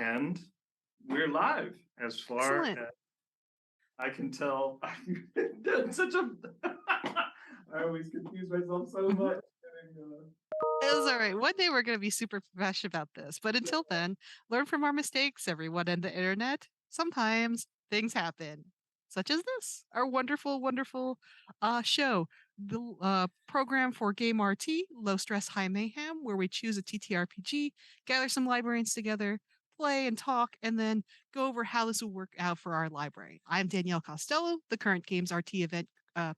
And we're live as far Excellent. as I can tell. That's such a. I always confuse myself so much. It's all right. One day we're going to be super professional about this. But until then, learn from our mistakes, everyone on the internet. Sometimes things happen, such as this, our wonderful, wonderful show. The program for GameRT, Low Stress, High Mayhem, where we choose a ttrpg, gather some librarians together, play and talk, and then go over how this will work out for our library. I'm Danielle Costello, the current GamesRT event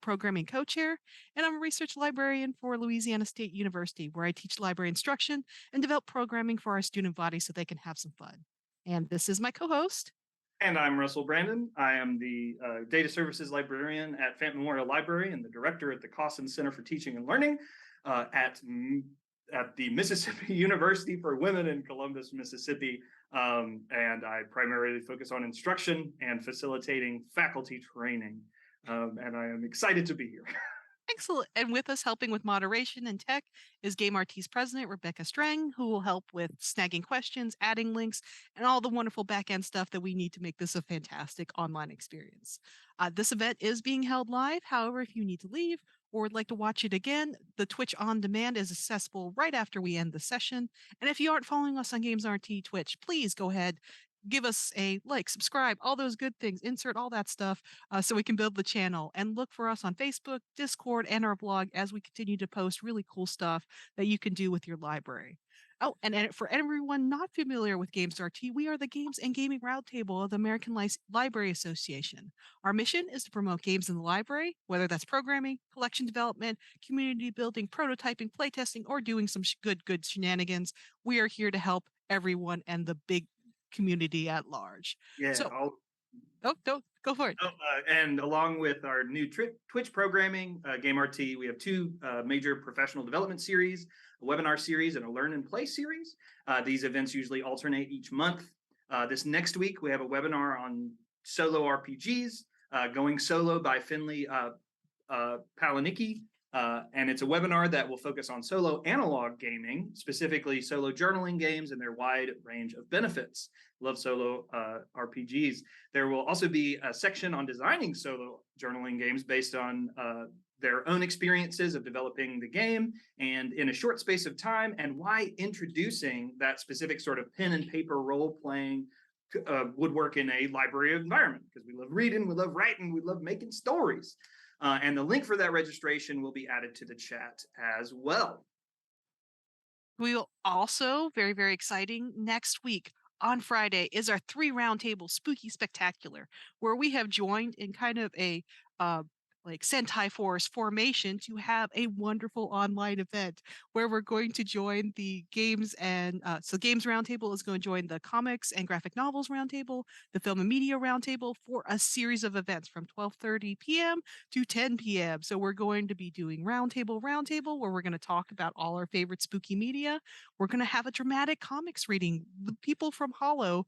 programming co-chair, and I'm a research librarian for Louisiana State University, where I teach library instruction and develop programming for our student body so they can have some fun. And this is my co-host. And I'm Russell Brandon. I am the Data Services Librarian at Fenton Memorial Library and the Director at the Cawson Center for Teaching and Learning at the Mississippi University for Women in Columbus, Mississippi. And I primarily focus on instruction and facilitating faculty training. And I am excited to be here. Excellent. And with us helping with moderation and tech is GameRT's president, Rebecca Strang, who will help with snagging questions, adding links, and all the wonderful back-end stuff that we need to make this a fantastic online experience. This event is being held live. However, if you need to leave or would like to watch it again, the Twitch on demand is accessible right after we end the session. And if you aren't following us on GamesRT Twitch, please go ahead, give us a like, subscribe, all those good things, insert all that stuff so we can build the channel, and look for us on Facebook, Discord, and our blog as we continue to post really cool stuff that you can do with your library. Oh, and for everyone not familiar with GamesRT, we are the Games and Gaming Roundtable of the American Library Association. Our mission is to promote games in the library, whether that's programming, collection development, community building, prototyping, playtesting, or doing some good shenanigans. We are here to help everyone and the big community at large. Yeah. So, go for it. And along with our new Twitch programming, GameRT, we have two major professional development series, a webinar series and a learn and play series. These events usually alternate each month. This next week, we have a webinar on solo RPGs, Going Solo by Finley Palanicki. And it's a webinar that will focus on solo analog gaming, specifically solo journaling games and their wide range of benefits. Love solo RPGs. There will also be a section on designing solo journaling games based on their own experiences of developing the game and in a short space of time, and why introducing that specific sort of pen and paper role playing would work in a library environment, because we love reading, we love writing, we love making stories. And the link for that registration will be added to the chat as well. We'll also, very, very exciting, next week on Friday is our 3 roundtable Spooky Spectacular, where we have joined in kind of a like Sentai Force formation to have a wonderful online event where we're going to join the games and so Games Roundtable is going to join the Comics and Graphic Novels Roundtable, the Film and Media Roundtable, for a series of events from 12:30 p.m. to 10 p.m. So we're going to be doing roundtable where we're going to talk about all our favorite spooky media. We're going to have a dramatic comics reading. The people from Hollow,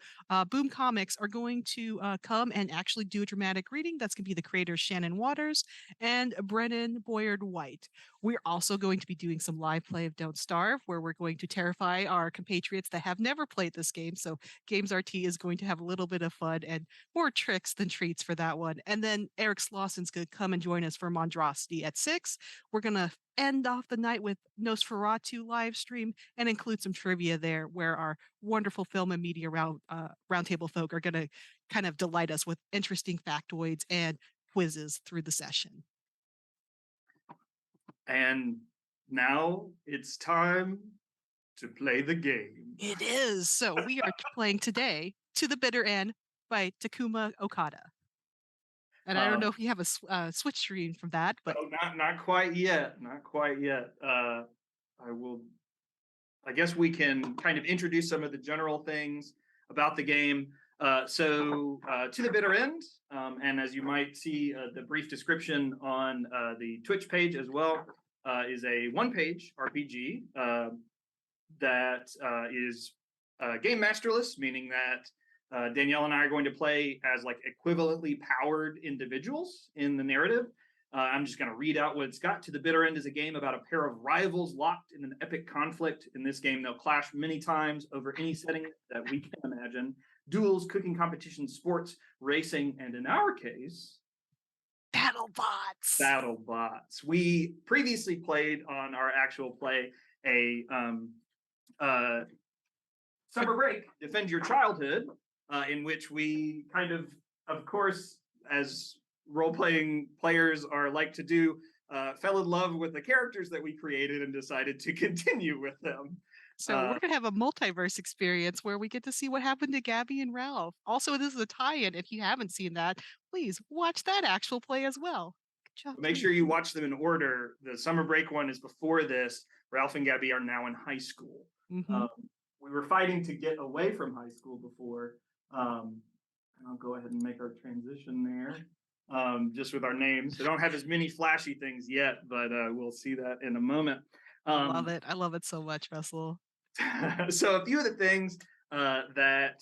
Boom Comics, are going to come and actually do a dramatic reading. That's going to be the creators Shannon Waters and Brennan Boyard White. We're also going to be doing some live play of Don't Starve, where we're going to terrify our compatriots that have never played this game. So GamesRT is going to have a little bit of fun and more tricks than treats for that one. And then Eric Slosson's going to come and join us for Monstrosity at 6. We're going to end off the night with Nosferatu live stream and include some trivia there, where our wonderful film and media roundtable folk are going to kind of delight us with interesting factoids and quizzes through the session. And now it's time to play the game. It is. So we are playing today To the Bitter End by Takuma Okada. And I don't know if you have a switch screen from that, but not quite yet. I guess we can kind of introduce some of the general things about the game. So To the Bitter End, and as you might see the brief description on the Twitch page as well, is a one-page RPG that is game masterless, meaning that Danielle and I are going to play as like equivalently powered individuals in the narrative. I'm just going to read out what it's got. To the Bitter End is a game about a pair of rivals locked in an epic conflict. In this game, they'll clash many times over any setting that we can imagine: duels, cooking competitions, sports, racing, and in our case, Battle bots. battle bots. We previously played on our actual play a uh, summer break, Defend Your Childhood, in which we kind of course, as role-playing players are like to do, fell in love with the characters that we created and decided to continue with them. So we're gonna have a multiverse experience where we get to see what happened to Gabby and Ralph. Also, this is a tie-in. If you haven't seen that, please watch that actual play as well. Good job, Make team. sure you watch them in order. The summer break one is before this. Ralph and Gabby are now in high school. Mhm. We were fighting to get away from high school before. And I'll go ahead and make our transition there, just with our names. They don't have as many flashy things yet, but we'll see that in a moment. I love it. I love it so much, Russell. So a few of the things that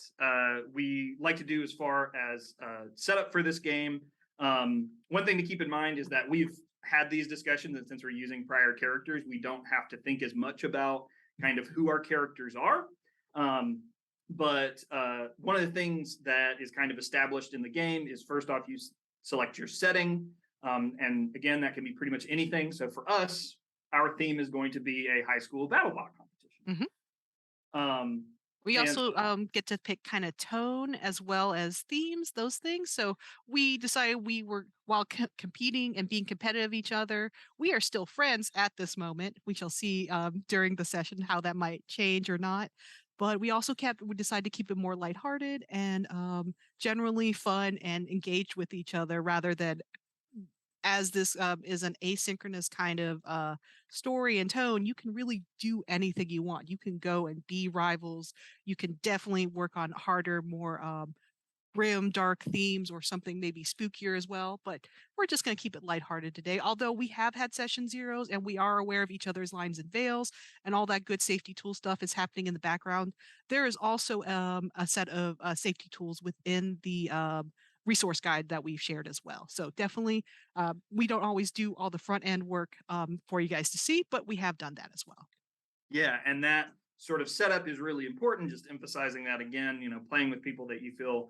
we like to do as far as setup for this game. One thing to keep in mind is that we've had these discussions, and since we're using prior characters, we don't have to think as much about kind of who our characters are. But one of the things that is kind of established in the game is, first off, you select your setting. And again, that can be pretty much anything. So for us, our theme is going to be a high school battle bot competition. We And also get to pick kind of tone as well as themes, those things. So we decided we were, while competing and being competitive each other, we are still friends at this moment. We shall see during the session how that might change or not. But we also we decided to keep it more lighthearted and generally fun and engaged with each other rather than, as this is an asynchronous kind of story and tone, you can really do anything you want. You can go and be rivals. You can definitely work on harder, more grim, dark themes or something maybe spookier as well. But we're just going to keep it lighthearted today. Although we have had session zeros and we are aware of each other's lines and veils and all that good safety tool stuff is happening in the background, there is also a set of safety tools within the resource guide that we've shared as well. So definitely, we don't always do all the front end work for you guys to see, but we have done that as well. yeah, and that sort of setup is really important. Just emphasizing that again, playing with people that you feel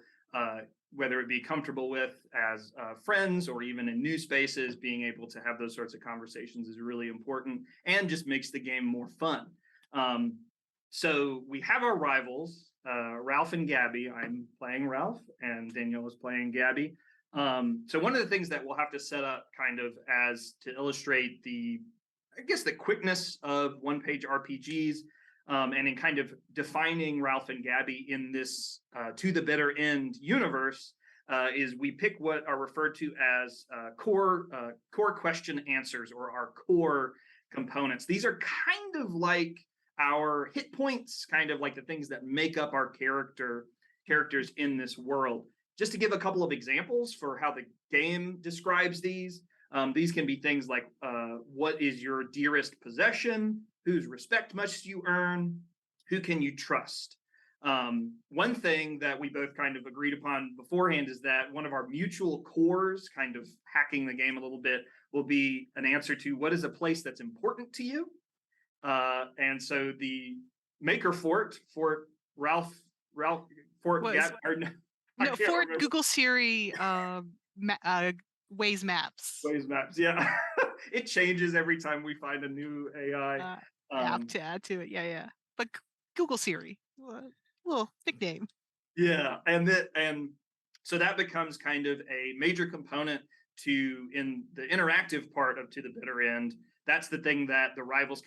whether it be comfortable with as friends or even in new spaces, being able to have those sorts of conversations is really important and just makes the game more fun. So we have our rivals, Ralph and Gabby. I'm playing Ralph and Danielle is playing Gabby. So one of the things that we'll have to set up kind of as to illustrate the quickness of one-page RPGs, and in kind of defining Ralph and Gabby in this To the Bitter End universe, is we pick what are referred to as core question answers, or our core components. These are kind of like our hit points, kind of like the things that make up our characters in this world. Just to give a couple of examples for how the game describes these can be things like what is your dearest possession, whose respect must you earn, who can you trust. One thing that we both kind of agreed upon beforehand is that one of our mutual cores, kind of hacking the game a little bit, will be an answer to what is a place that's important to you. And so the Maker Fort Ralph Fort Gap, no, Fort Google Siri Waze Maps. Waze Maps, yeah. It changes every time we find a new AI app to add to it. Yeah. But Google Siri, little nickname. Yeah, and so that becomes kind of a major component in the interactive part of To the Bitter End. That's the thing that the rivals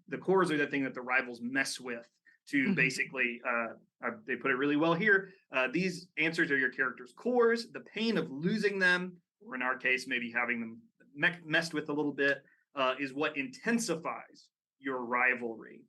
the cores are the thing that the rivals mess with to basically, they put it really well here. These answers are your character's cores. The pain of losing them, or in our case, maybe having them messed with a little bit, is what intensifies your rivalry.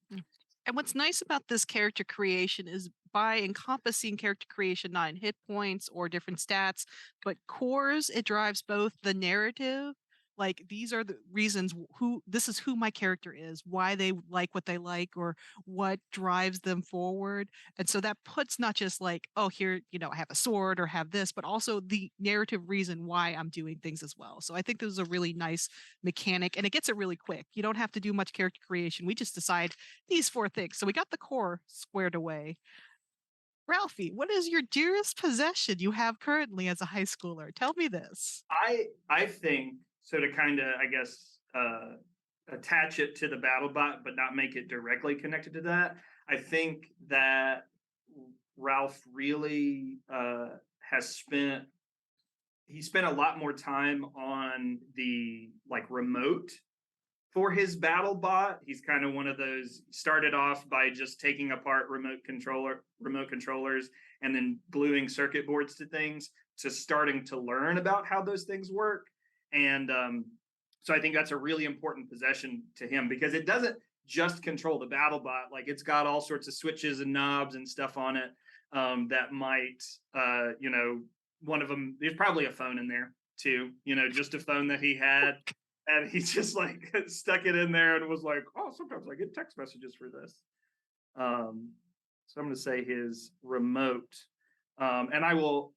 And what's nice about this character creation is by encompassing character creation not in hit points or different stats, but cores, it drives both the narrative, like these are the reasons who this is who my character is, why they like what they like, or what drives them forward. And so that puts not just like, oh, here, I have a sword or have this, but also the narrative reason why I'm doing things as well. So I think this is a really nice mechanic, and it gets it really quick. You don't have to do much character creation. We just decide these four things. So we got the core squared away. Ralphie, what is your dearest possession you have currently as a high schooler? Tell me this. I think so, to kind of, I guess, attach it to the BattleBot, but not make it directly connected to that. I think that Ralph really has spent he spent a lot more time on the like remote for his BattleBot. He's kind of one of those, started off by just taking apart remote controllers and then gluing circuit boards to things, to starting to learn about how those things work. And so I think that's a really important possession to him, because it doesn't just control the BattleBot. Like, it's got all sorts of switches and knobs and stuff on it that might, one of them, there's probably a phone in there too, just a phone that he had. And he just like stuck it in there and was like, oh, sometimes I get text messages for this. So I'm going to say his remote. And I will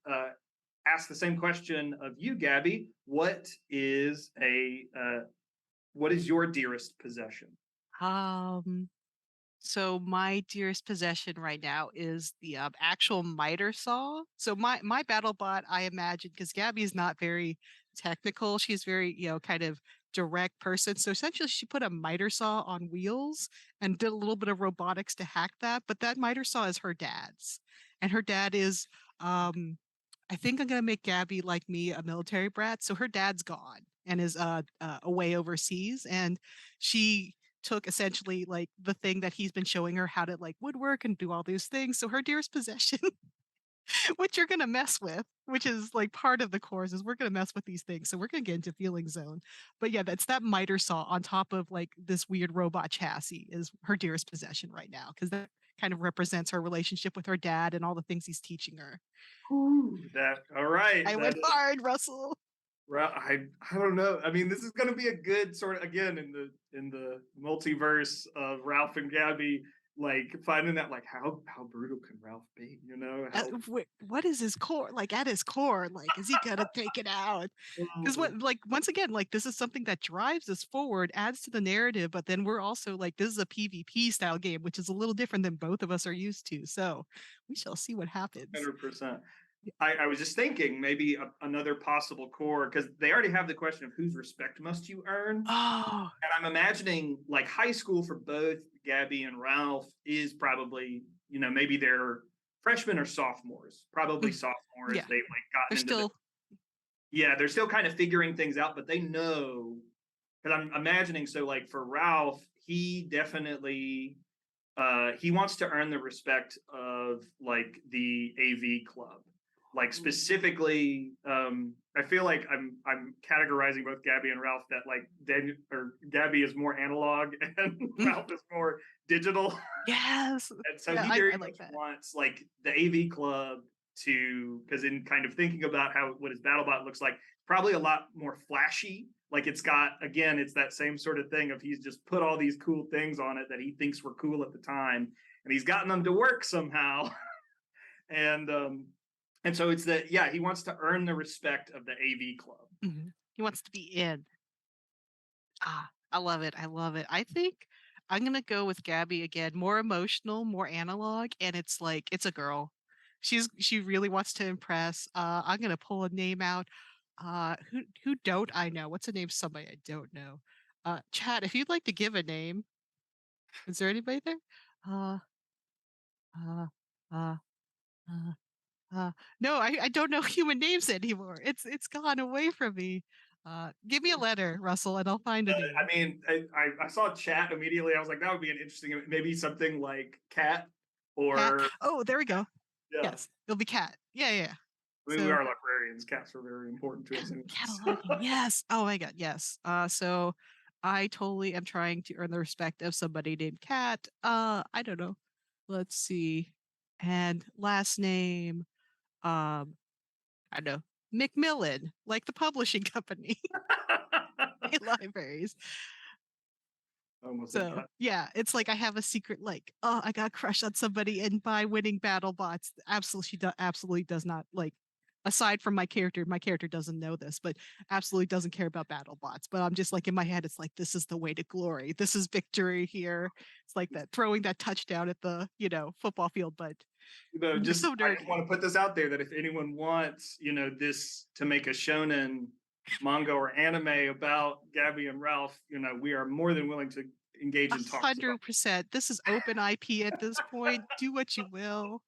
ask the same question of you, Gabby. What is your dearest possession? Um, so my dearest possession right now is the actual miter saw. So my BattleBot, I imagine, because Gabby is not very technical, she's very kind of direct person. So essentially, she put a miter saw on wheels and did a little bit of robotics to hack that. But that miter saw is her dad's, and her dad is I think I'm gonna make Gabby like me a military brat. So her dad's gone and is away overseas, and she took essentially like the thing that he's been showing her how to like woodwork and do all these things. So her dearest possession, which you're gonna mess with, which is like part of the course, is we're gonna mess with these things. So we're gonna get into feeling zone. But yeah, that's that miter saw on top of like this weird robot chassis is her dearest possession right now, because that kind of represents her relationship with her dad and all the things he's teaching her. Ooh, that all right. I went hard, Russell. I don't know. I mean, this is going to be a good sort of, again, in the multiverse of Ralph and Gabby, like finding that, like, how brutal can Ralph be? How What is his core like at his core? Like, is he gonna take it out? Because oh, what, like, once again, like this is something that drives us forward, adds to the narrative, but then we're also like, this is a PvP style game, which is a little different than both of us are used to. So we shall see what happens. 100%. I was just thinking maybe another possible core, because they already have the question of whose respect must you earn. Oh, And I'm imagining like high school for both Gabby and Ralph is probably, maybe they're freshmen or sophomores, probably sophomores. yeah, They've like they're gotten into still. yeah, they're still kind of figuring things out, but they know, because I'm imagining, so like for Ralph, he definitely he wants to earn the respect of like the AV club. Like specifically, I feel like I'm categorizing both Gabby and Ralph, that like Gabby is more analog and Ralph is more digital. Yes, And so yeah, he I very like much that. wants like the AV club to, because in kind of thinking about what his BattleBot looks like, probably a lot more flashy. Like, it's got, again, it's that same sort of thing of he's just put all these cool things on it that he thinks were cool at the time, and he's gotten them to work somehow. And so it's that, yeah, he wants to earn the respect of the AV club. He wants to be in. Ah, I love it. I love it. I think I'm gonna go with Gabby again. More emotional, more analog, and it's like it's a girl. She really wants to impress. I'm gonna pull a name out. Who don't I know? What's a name? Somebody I don't know. Chad, if you'd like to give a name, is there anybody there? Uh, uh, uh, uh, no, I don't know human names anymore. It's gone away from me. Give me a letter, Russell, and I'll find a name. I mean, I saw chat immediately. I was like, that would be an interesting, maybe something like cat, Cat. or Oh, there we go. yeah. Yes, it'll be cat. Yeah, yeah. Yeah. I mean, we So are librarians. Cats are very important to us. cataloging. Yes. Oh my God. Yes. So I totally am trying to earn the respect of somebody named Cat. I don't know. Let's see. And last name, I don't know, McMillan, like the publishing company. libraries. Almost said So cut. yeah, it's like I have a secret, like, oh, I got a crush on somebody, and by winning battle bots, absolutely absolutely does not like. Aside from my character doesn't know this, but absolutely doesn't care about battle bots. But I'm just like in my head, it's like this is the way to glory. This is victory here. It's like that throwing that touchdown at the football field, but you're Just so I just nerdy. want to put this out there that if anyone wants, this to make a shonen manga or anime about Gabby and Ralph, we are more than willing to engage in talks about. 100%. This is open IP at this point. Do what you will.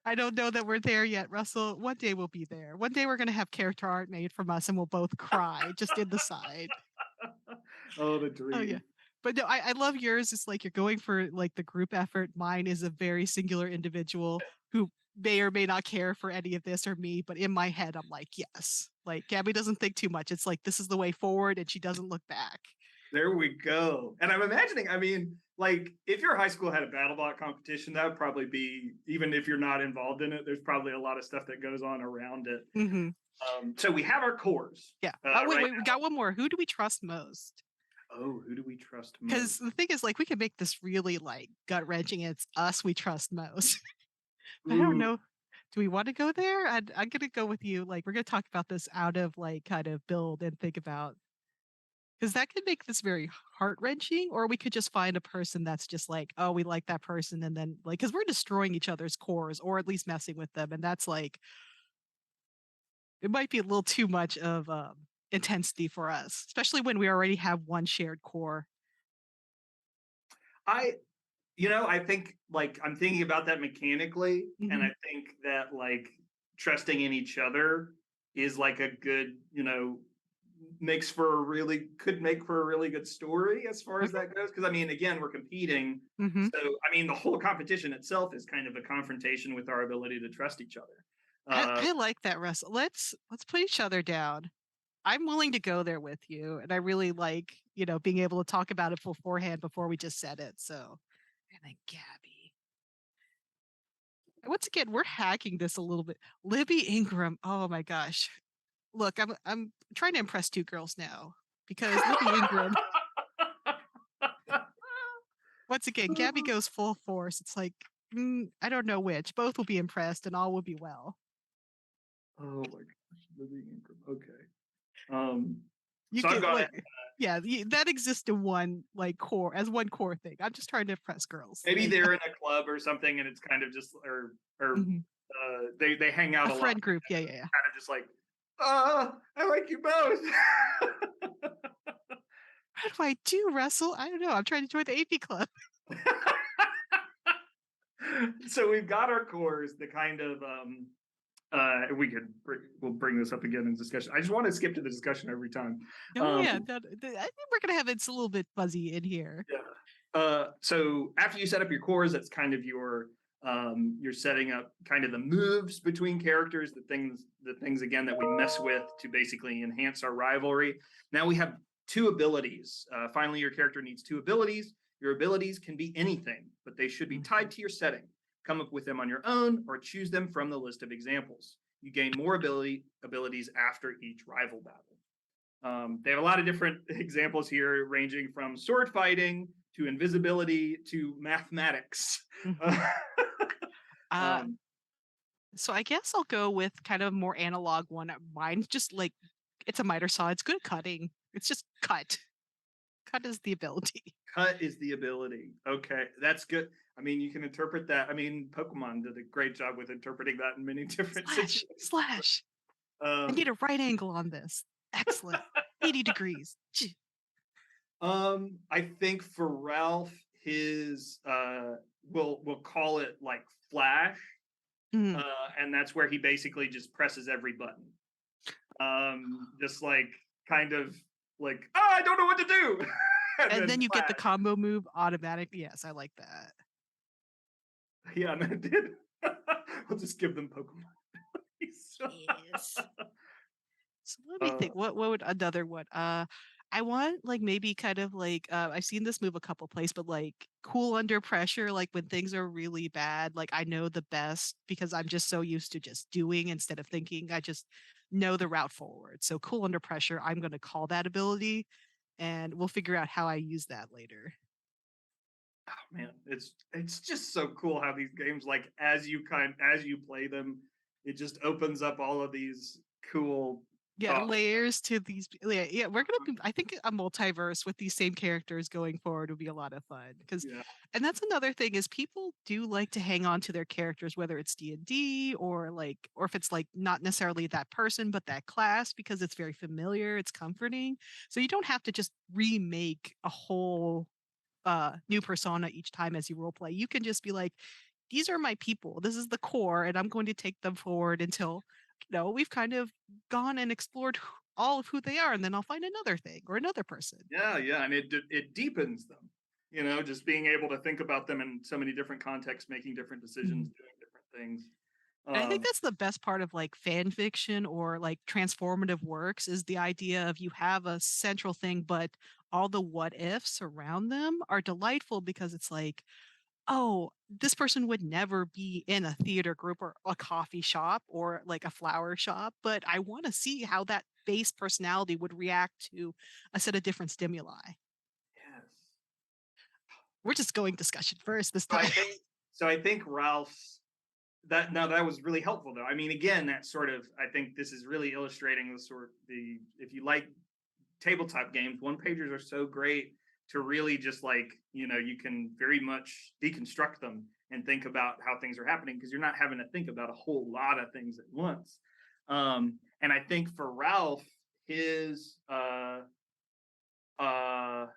I don't know that we're there yet, Russell. One day we'll be there. One day we're going to have character art made from us and we'll both cry just in the side. Oh, the Oh, yeah. dream. But no, I love yours. It's like you're going for like the group effort. Mine is a very singular individual who may or may not care for any of this or me. But in my head, I'm like, yes. Like Gabby doesn't think too much. It's like, this is the way forward and she doesn't look back. There we go. And I'm imagining, like if your high school had a BattleBot competition, that would probably be, even if you're not involved in it, there's probably a lot of stuff that goes on around it. Mm-hmm. So we have our cores. Yeah. Oh, wait, right wait. We got one more. Who do we trust most? Oh, who do we trust Because most? the thing is, like, we can make this really like gut wrenching. It's us we trust most. I don't Ooh, know. Do we want to go there? I'm gonna go with you. Like, we're gonna talk about this out of like kind of build and think about because that could make this very heart wrenching, or we could just find a person that's just like, oh, we like that person, and then like, because we're destroying each other's cores, or at least messing with them, and that's like, it might be a little too much of intensity for us, especially when we already have one shared core. I I think like I'm thinking about that mechanically, and Hmm. I think that like trusting in each other is like a good, could make for a really good story as far as Okay. that goes. Because again, we're competing. Hmm. So the whole competition itself is kind of a confrontation with our ability to trust each other. I like that, Russell. Let's put each other down. I'm willing to go there with you, and I really like being able to talk about it beforehand before we just said it. So, and then Gabby. Once again, we're hacking this a little bit. Libby Ingram. Oh my gosh. Look, I'm trying to impress two girls now because Libby Ingram. Once again, Gabby goes full force. It's like I don't know which. Both will be impressed, and all will be well. Oh my gosh, Living Ingram. Okay. Um, You so I've get got it. like, yeah, that exists in one like core as one core thing. I'm just trying to impress girls. Maybe Like, they're in a club or something, and it's kind of just or mhm. they hang out A a lot. friend group. Yeah, yeah, yeah. Kind of just like, I like you both. What do I do, Russell? I don't know. I'm trying to join the AP club. So we've got our cores, the kind of we'll bring this up again in discussion. I just want to skip to the discussion every time. Oh yeah, I think we're gonna have it's a little bit fuzzy in here. Yeah. So after you set up your cores, that's kind of you're setting up kind of the moves between characters, the things again that we mess with to basically enhance our rivalry. Now we have two abilities. Finally, your character needs two abilities. Your abilities can be anything, but they should be tied to your setting. Come up with them on your own or choose them from the list of examples. You gain more abilities after each rival battle. They have a lot of different examples here, ranging from sword fighting to invisibility to mathematics. Mhm. Uh, Um, so I guess I'll go with kind of more analog one. Mine's just like it's a miter saw. It's good at cutting. It's just cut. Cut is the ability. cut is the ability. Okay, that's good. You can interpret that. Pokemon did a great job with interpreting that in many different Slash, situations. slash. I Um, need a right angle on this. Excellent. 80 degrees. I think for Ralph, his we'll call it like flash, Mm. and that's where he basically just presses every button. Just like kind of like, I don't know what to do. and And then then you get the flash. combo move automatically. Yes, I like that. Yeah, and then it did. We'll just give them Pokemon. Yes. So let me uh, think. What would another one? I want like maybe kind of like I've seen this move a couple places, but like cool under pressure, like when things are really bad, like I know the best because I'm just so used to just doing instead of thinking. I just know the route forward. So cool under pressure, I'm going to call that ability, and we'll figure out how I use that later. Oh man, it's just so cool how these games, like as you play them, it just opens up all of these cool Yeah, thoughts. layers to these. Yeah, yeah, we're gonna be. I think a multiverse with these same characters going forward would be a lot of fun. Because, Yeah, and that's another thing is people do like to hang on to their characters, whether it's D&D or like, or if it's like not necessarily that person but that class, because it's very familiar, it's comforting. So you don't have to just remake a whole new persona each time as you role play. You can just be like, these are my people. This is the core, and I'm going to take them forward until we've kind of gone and explored all of who they are, and then I'll find another thing or another person. yeah, and it deepens them. You know, just being able to think about them in so many different contexts, making different decisions, Mhm. doing different things. And I think Um, that's the best part of like fan fiction or like transformative works is the idea of you have a central thing, but all the what ifs around them are delightful because it's like, oh, this person would never be in a theater group or a coffee shop or like a flower shop, but I want to see how that base personality would react to a set of different stimuli. yes. We're just going discussion first this So time. I think Ralph's that now that was really helpful though. I mean, again, that sort of I think this is really illustrating the if you like tabletop games, one pagers are so great to really just like, you know, you can very much deconstruct them and think about how things are happening because you're not having to think about a whole lot of things at once. And I think for Ralph, his I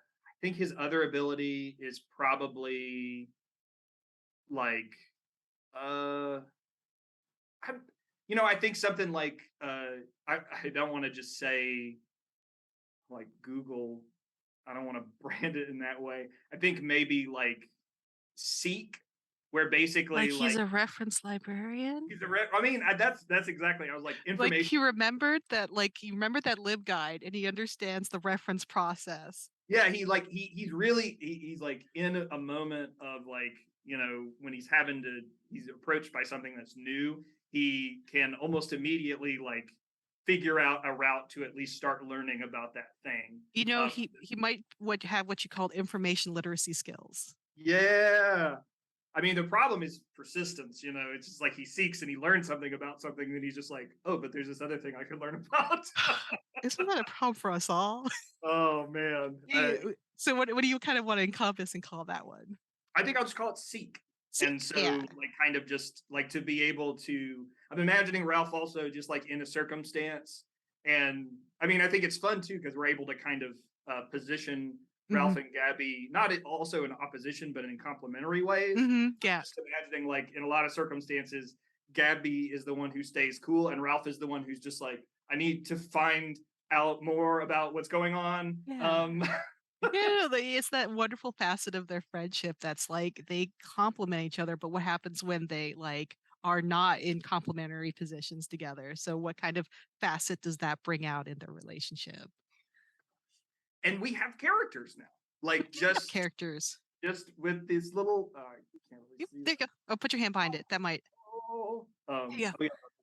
think his other ability is probably like uh I, you know, I think something like I don't want to just say like Google. I don't want to brand it in that way. I think maybe like Seek, where Like basically he's like a reference librarian. I mean, that's exactly. I was like Like information. he remembered that, like he remembered that lib guide and he understands the reference process. Yeah, he's really he's like in a moment of like, you know, when he's approached by something that's new, he can almost immediately like figure out a route to at least start learning about that thing. Um, He might would have what you called information literacy skills. yeah, I mean, the problem is persistence. You know, it's just like he seeks and he learns something about something, and then he's just like, oh, but there's this other thing I could learn about. Isn't that a problem for us all? Oh man, So what do you kind of want to encompass and call that one? I think I'll just call it seek. And Seek. so, Yeah. like, kind of just like to be able to, I'm imagining Ralph also just like in a circumstance. And I mean, I think it's fun too because we're able to kind of position Hmm. Ralph and Gabby not also in opposition, but in complementary ways. Hmm. Yeah. Just imagining like in a lot of circumstances, Gabby is the one who stays cool, and Ralph is the one who's just like, I need to find out more about what's going on. Yeah. Yeah, it's that wonderful facet of their friendship that's like they complement each other, but what happens when they like are not in complementary positions together? So what kind of facet does that bring out in their relationship? And we have characters now, We like have characters. just with this little. You can't really Yep, see there you that. go. Oh, put your hand behind it. That might. Yeah. Oh yeah,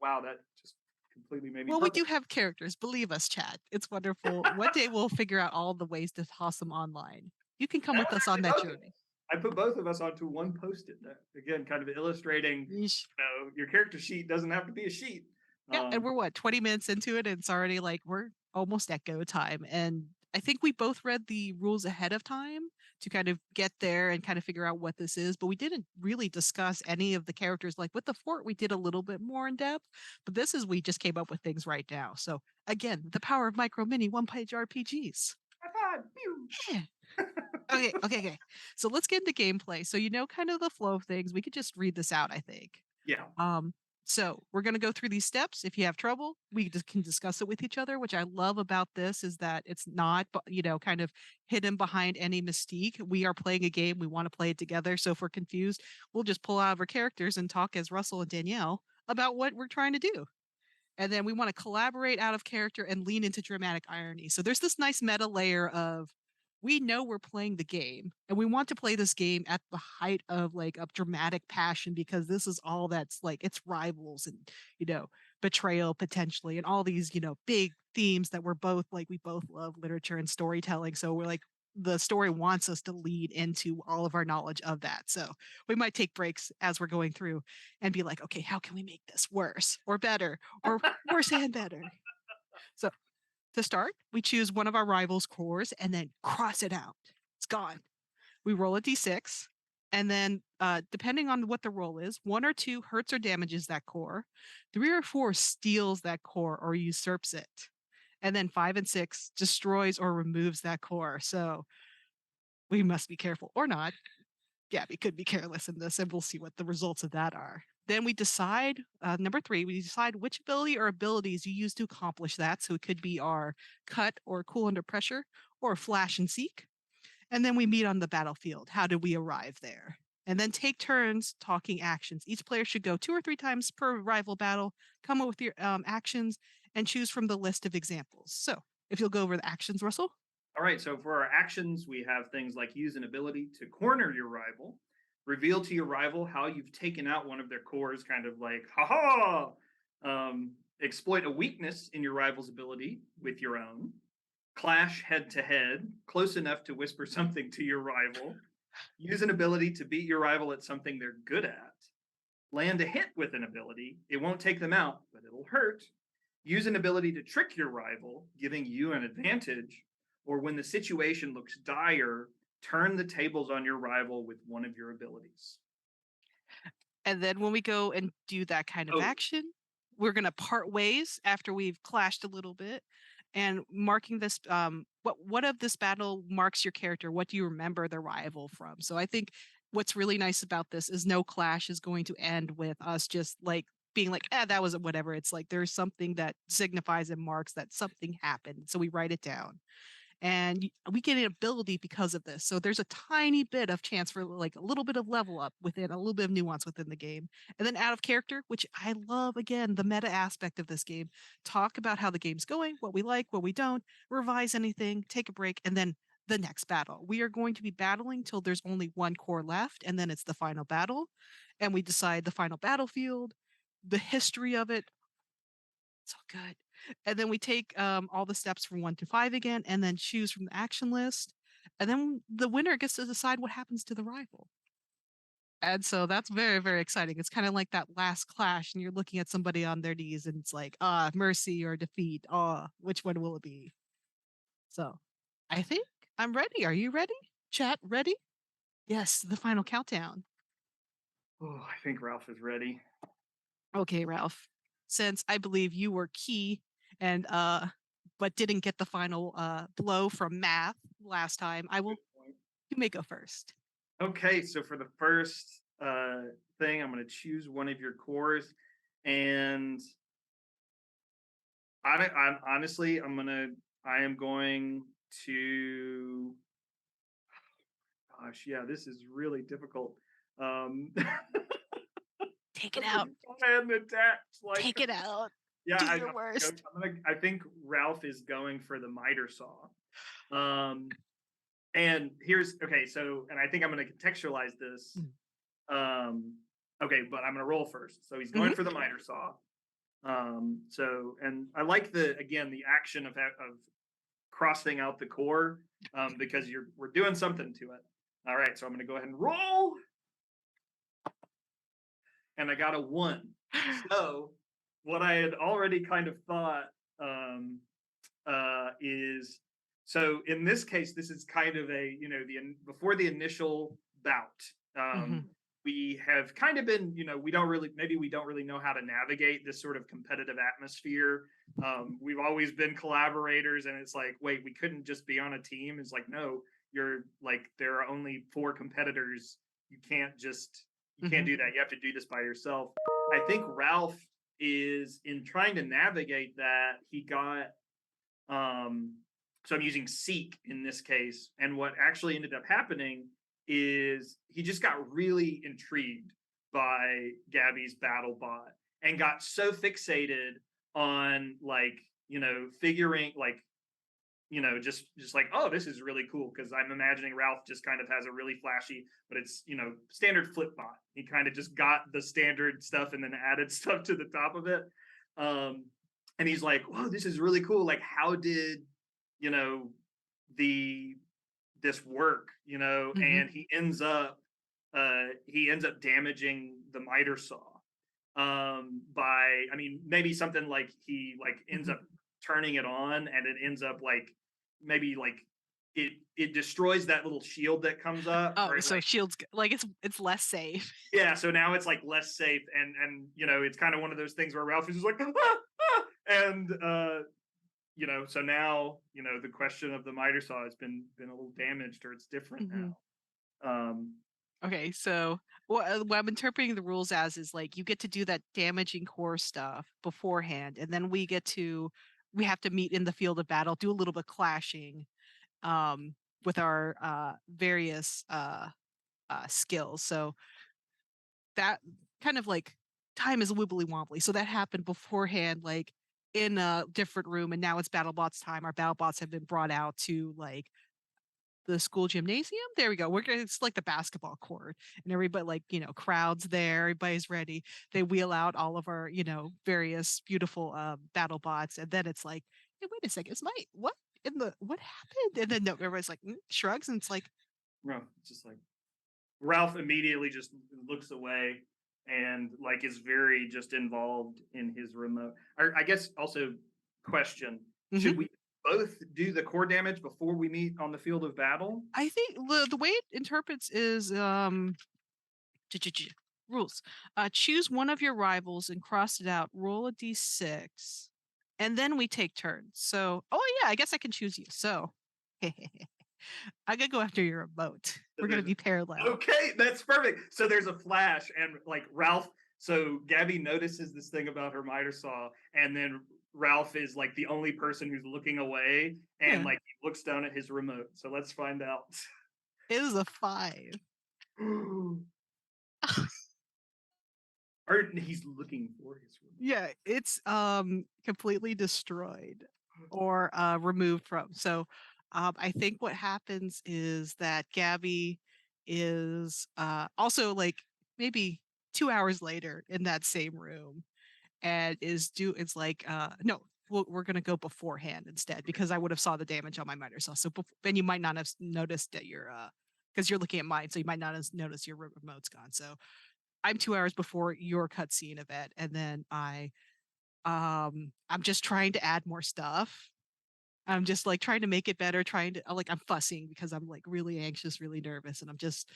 wow, that just completely made me Well, we purple. do have characters. Believe us, Chad. It's wonderful. One day we'll figure out all the ways to toss them online. You can come That with was us on actually that both. journey. I put both of us onto one post-it. Again, kind of illustrating. Yeesh. You know, your character sheet doesn't have to be a sheet. Yeah, and Um, we're what, 20 minutes into it, and it's already like we're almost at go time. And I think we both read the rules ahead of time to kind of get there and kind of figure out what this is, but we didn't really discuss any of the characters. Like with the fort, we did a little bit more in depth, but this is we just came up with things right now. So again, the power of micro mini one-page RPGs. pew. Yeah. Okay. So let's get into gameplay. So you know kind of the flow of things. We could just read this out, I think. Yeah, Um, so we're going to go through these steps. If you have trouble, we just can discuss it with each other, which I love about this is that it's not, kind of hidden behind any mystique. We are playing a game. We want to play it together. So if we're confused, we'll just pull out of our characters and talk as Russell and Danielle about what we're trying to do. And then we want to collaborate out of character and lean into dramatic irony. So there's this nice meta layer of we know we're playing the game and we want to play this game at the height of like a dramatic passion because this is all that's like it's rivals and you know betrayal potentially, and all these, big themes that we're both like, we both love literature and storytelling. So we're like, the story wants us to lead into all of our knowledge of that. So we might take breaks as we're going through and be like, okay, how can we make this worse or better or worse and better? So to start, we choose one of our rivals' cores and then cross it out. It's gone. We roll a d6, and then depending on what the roll is, 1 or 2 hurts or damages that core, 3 or 4 steals that core or usurps it, and then 5 and 6 destroys or removes that core. So we must be careful or not. Yeah, we could be careless in this, and we'll see what the results of that are. Then we decide, number 3, we decide which ability or abilities you use to accomplish that. So it could be our cut or cool under pressure or flash and seek. And then we meet on the battlefield. How did we arrive there? And then take turns talking actions. Each player should go 2 or 3 times per rival battle, come up with your actions, and choose from the list of examples. So if you'll go over the actions, Russell. All right, so for our actions, we have things like use an ability to corner your rival, reveal to your rival how you've taken out one of their cores, kind of like, ha ha, exploit a weakness in your rival's ability with your own, clash head to head, close enough to whisper something to your rival, use an ability to beat your rival at something they're good at, land a hit with an ability. It won't take them out, but it'll hurt. Use an ability to trick your rival, giving you an advantage, or when the situation looks dire, turn the tables on your rival with one of your abilities. And then when we go and do that kind of Oh, action, we're going to part ways after we've clashed a little bit and marking this what of this battle marks your character? What do you remember the rival from? So I think what's really nice about this is no clash is going to end with us just like being like, that was whatever. It's like there's something that signifies and marks that something happened. So we write it down, and we get an ability because of this. So there's a tiny bit of chance for like a little bit of level up within, a little bit of nuance within the game. And then out of character, which I love, again, the meta aspect of this game. Talk about how the game's going, what we like, what we don't, revise anything, take a break, and then the next battle. We are going to be battling till there's only one core left, and then it's the final battle. And we decide the final battlefield, the history of it. It's all good. And then we take all the steps from 1 to 5 again, and then choose from the action list. And then the winner gets to decide what happens to the rival. And so that's very, very exciting. It's kind of like that last clash, and you're looking at somebody on their knees, and it's like, mercy or defeat. Which one will it be? So I think I'm ready. Are you ready? Chat, ready? Yes, the final countdown. oh, I think Ralph is ready. Okay, Ralph. Since I believe you were key and but didn't get the final blow from math last time, you may go first. Okay, so for the first thing, I'm going to choose one of your cores, and honestly, I am going to. Gosh, yeah, this is really difficult. Take it out. And attacks, like, Take it out. yeah, Do your worst. I think Ralph is going for the miter saw. And here's okay. So, and I think I'm going to contextualize this. Okay, but I'm going to roll first. So he's going for the miter saw. So, and I like the action of crossing out the core because we're doing something to it. All right, so I'm going to go ahead and roll, and I got a 1. So what I had already kind of thought is, so in this case, this is kind of a, before the initial bout, we have kind of been, we don't really know how to navigate this sort of competitive atmosphere. We've always been collaborators, and it's like, wait, we couldn't just be on a team. It's like, no, you're like, there are only 4 competitors. You can't do that. You have to do this by yourself. I think Ralph is, in trying to navigate that, he got, so I'm using seek in this case. And what actually ended up happening is he just got really intrigued by Gabby's battle bot and got so fixated on, like, figuring, like, just like, oh, this is really cool, because I'm imagining Ralph just kind of has a really flashy, but it's, standard flip bot. He kind of just got the standard stuff and then added stuff to the top of it. Um, and he's like, "Whoa, this is really cool. Like, how did you know the this work?" Mhm. And he ends up damaging the miter saw by, I mean, maybe something like he like ends Mhm. up turning it on, and it ends up like maybe like it destroys that little shield that comes up, Oh, or it so like, shields like it's less safe. yeah, so now it's like less safe, and it's kind of one of those things where Ralph is just like, "Ah, ah," and so now the question of the miter saw has been a little damaged, or it's different Mhm. now. um Okay, so what I'm interpreting the rules as is like you get to do that damaging core stuff beforehand, and then we have to meet in the field of battle, do a little bit of clashing um, with our various skills. So that kind of like time is wibbly wobbly. So that happened beforehand, like in a different room, and now it's BattleBots time. Our BattleBots have been brought out to like the school gymnasium. There we go. It's like the basketball court, and everybody, like, crowds there. Everybody's ready. They wheel out all of our, various beautiful battle bots, and then it's like, hey, wait a second, is my what happened? And then no, everybody's like shrugs, and it's like, no, it's just like Ralph immediately just looks away, and like is very just involved in his remote. I guess also, question: mhm. should we both do the core damage before we meet on the field of battle? I think the way it interprets is rules. Choose one of your rivals and cross it out. Roll a d6, and then we take turns. So, oh yeah, I guess I can choose you. So, I gotta go after your remote. So We're gonna there's be parallel. Okay, that's perfect. So there's a flash, and like Ralph. So Gabby notices this thing about her miter saw, and then Ralph is like the only person who's looking away, and Yeah, like he looks down at his remote. So let's find out. it is a 5. Or he's looking for his Yeah, it's completely destroyed or removed from. So, I think what happens is that Gabby is also like maybe 2 hours later in that same room and it's like no, we're gonna go beforehand instead because I would have saw the damage on my miter saw. So then you might not have noticed that you're because you're looking at mine, so you might not have noticed your remote's gone. So I'm 2 hours before your cutscene event, and then I'm just trying to add more stuff. I'm just like trying to make it better, trying to like I'm fussing because I'm like really anxious, really nervous, and I'm just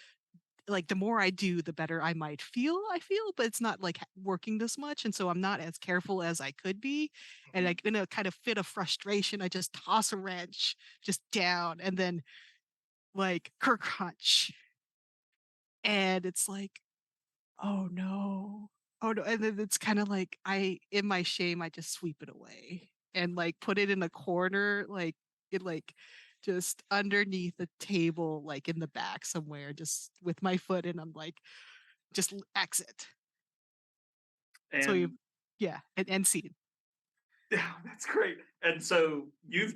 like the more I do, the better I feel, but it's not like working this much. And so I'm not as careful as I could be. And remote. like in a kind of fit of frustration, I just toss a wrench just down and then like crunch. And it's like, oh no. Oh no. And then it's kind of like in my shame, I just sweep it away and like put it in a corner, like it like just underneath the table, like in the back somewhere, just with my foot. And I'm like, just exit. So you, And yeah, and end scene. yeah, that's great. And so you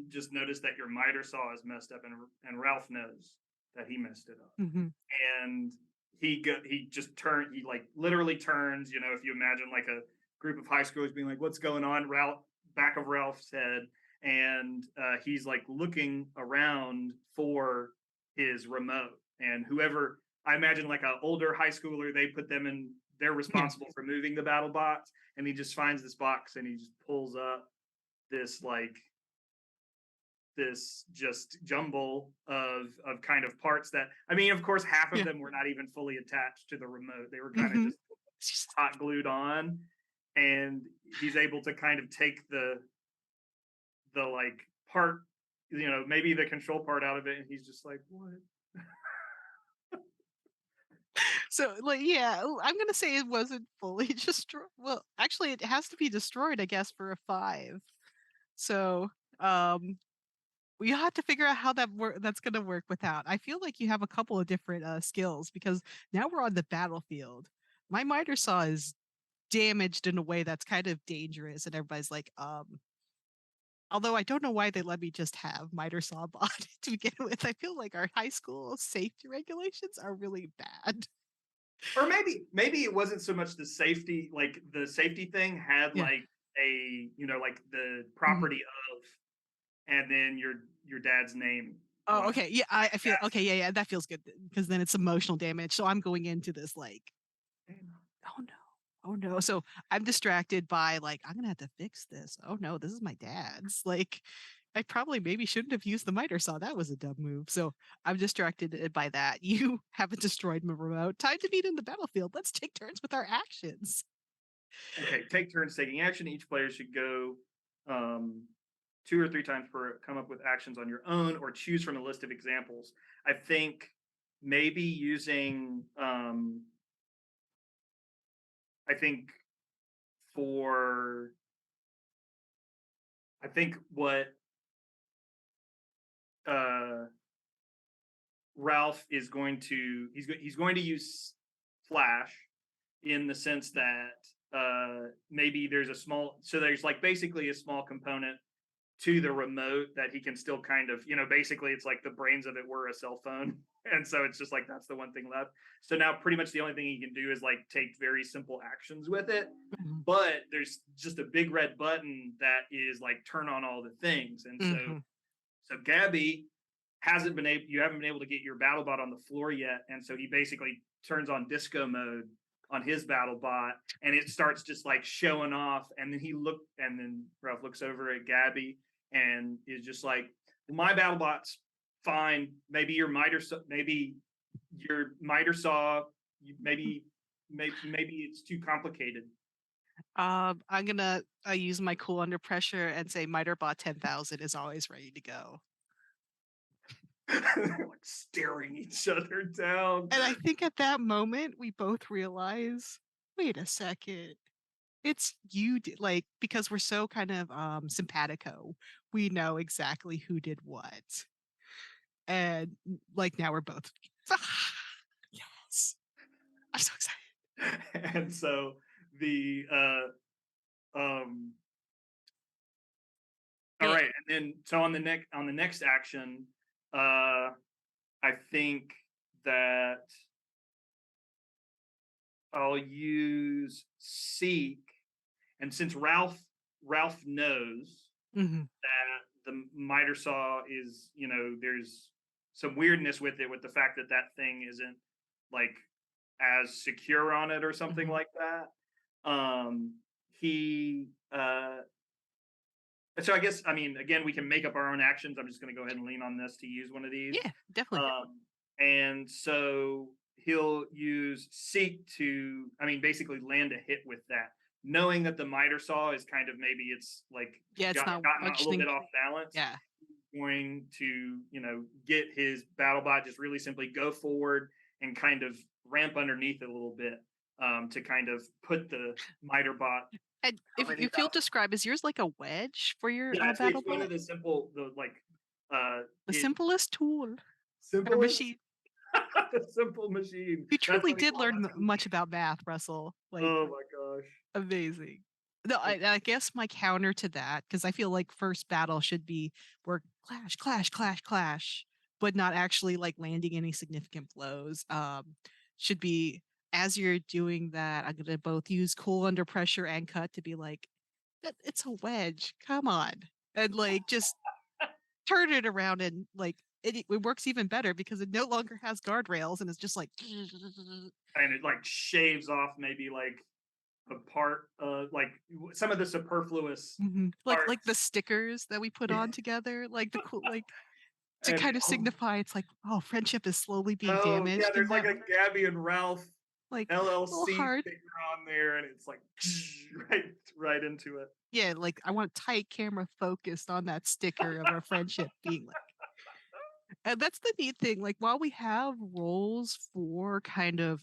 just noticed that your miter saw is messed up, and Ralph knows that he messed it up, Hmm. and he just turned he like literally turns. If you imagine like a group of high schoolers being like, "What's going on?" Ralph back of Ralph's head, and he's like looking around for his remote, and whoever, I imagine like an older high schooler, they put them in. They're Yeah. responsible for moving the battle box, and he just finds this box, and he just pulls up this like this just jumble of kind of parts that, I mean, of course half of Yeah. them were not even fully attached to the remote. They were kind of Hmm. just hot glued on, and he's able to kind of take the like part, maybe the control part out of it, and he's just like, what? So like, yeah, I'm gonna say it wasn't fully destroyed. Well, actually, it has to be destroyed, I guess, for a 5. So um, we have to figure out how that's gonna work without. I feel like you have a couple of different skills because now we're on the battlefield. My miter saw is damaged in a way that's kind of dangerous, and everybody's like, although I don't know why they let me just have miter saw bot to begin with. I feel like our high school safety regulations are really bad. Or maybe it wasn't so much the safety, like the safety thing had Yeah. like a, like the Mhm. property of, and then your dad's name Oh, on it. okay. Yeah, I feel That's okay. Yeah, that feels good because then it's emotional damage. So I'm going into this like, oh no, oh no. So I'm distracted by like, I'm gonna have to fix this. Oh no, this is my dad's. Like, I probably maybe shouldn't have used the miter saw. That was a dumb move. So I'm distracted by that. You haven't destroyed my remote. Time to meet in the battlefield. Let's take turns with our actions. okay. Take turns taking action. Each player should go um, 2 or 3 times per come up with actions on your own, or choose from a list of examples. I think maybe using I think for I think what uh Ralph is going to he's going to use Flash in the sense that maybe there's a small, so there's like basically a small component to the remote that he can still kind of, basically it's like the brains of it were a cell phone. And so it's just like that's the one thing left. So now pretty much the only thing he can do is like take very simple actions with it. Mhm. But there's just a big red button that is like turn on all the things. And Mhm. so Gabby you haven't been able to get your battle bot on the floor yet. And so he basically turns on disco mode on his battle bot, and it starts just like showing off. And then Ralph looks over at Gabby and is just like, my battle bot's fine. Maybe your miter saw, maybe it's too complicated. I'm gonna use my cool under pressure and say Miterbot 10,000 is always ready to go. Like staring each other down. And I think at that moment we both realize, wait a second, it's you like because we're so kind of simpatico, we know exactly who did what. And like now we're both yes. I'm so excited. And so the um all Yeah. right, and then so on the next action, uh I think that I'll use seek, and since Ralph knows Mhm. that the miter saw is, there's some weirdness with it, with the fact that that thing isn't like as secure on it or something Mhm. like that. He So I guess, I mean, again, we can make up our own actions. I'm just going to go ahead and lean on this to use one of these. Yeah, definitely. And so he'll use seek to, I mean, basically land a hit with that, knowing that the miter saw is kind of, maybe it's like Yeah, it's not gotten a little functioning. bit off balance. Yeah. Going to, get his battle bot, just really simply go forward and kind of ramp underneath it a little bit, to kind of put the miter bot And underneath. if you'll describe, is yours like a wedge for your Yeah, it's battle one bot? of the like The it simplest tool or simplest machine. the simple machine. You That's truly what he did called. learn That's what much about math, Russell. Like, oh my gosh. amazing. No, I guess my counter to that, because I feel like first battle should be where clash, clash, clash, clash, but not actually like landing any significant blows. Should be as you're doing that, I'm gonna both use cool under pressure and cut to be like, that it's a wedge. Come on. And like just turn it around and like it works even better because it no longer has guardrails and it's just like And it like shaves off maybe like a part, like some of the superfluous Mhm. Like the parts. stickers that we put on together, like the cool like to And kind of signify it's like, oh, friendship is slowly being oh yeah, damaged in there's like that a Gabby and Ralph like little LLC heart. sticker on there, and it's like right into it. Yeah, like I want tight camera focused on that sticker of our friendship being like and that's the neat thing. Like while we have roles for kind of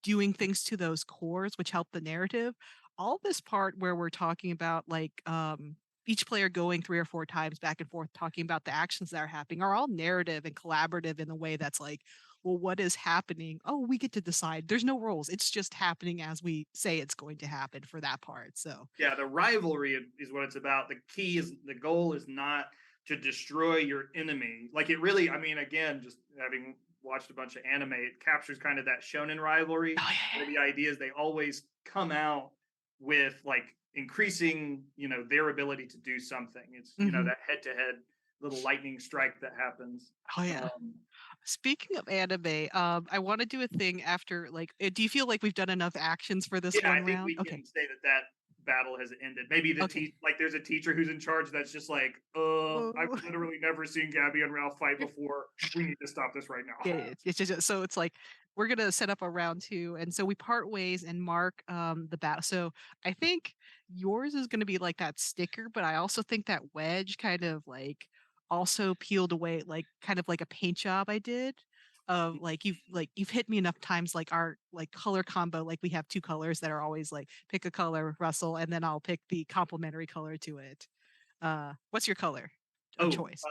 doing things to those cores which help the narrative, all this part where we're talking about like each player going 3 or 4 times back and forth talking about the actions that are happening are all narrative and collaborative in a way that's like, well, what is happening? Oh, we get to decide. There's no rules. It's just happening as we say it's going to happen for that part. So Yeah, the rivalry is what it's about. The goal is not to destroy your enemy. Like it really, I mean, again, just having watched a bunch of anime, it captures kind of that shonen rivalry, Oh yeah, where the idea is they always come out with like increasing, their ability to do something. It's, yeah. that head to head little lightning strike that happens. Oh yeah. Um, Speaking of anime, I want to do a thing after do you feel like we've done enough actions for this yeah, I one think round? we Okay. can say that that battle has ended. Maybe Okay. like there's a teacher who's in charge that's just like, I've Oh. literally never seen Gabby and Ralph fight before. We need to stop this right now. Yeah, it's just so it's like we're gonna set up a round two, and so we part ways and mark the battle. So I think yours is gonna be like that sticker, but I also think that wedge kind of like also peeled away, like kind of like a paint job I did. Of like you've hit me enough times like our like color combo, like we have two colors that are always like pick a color, Russell, and then I'll pick the complementary color to it. What's your color of Oh, choice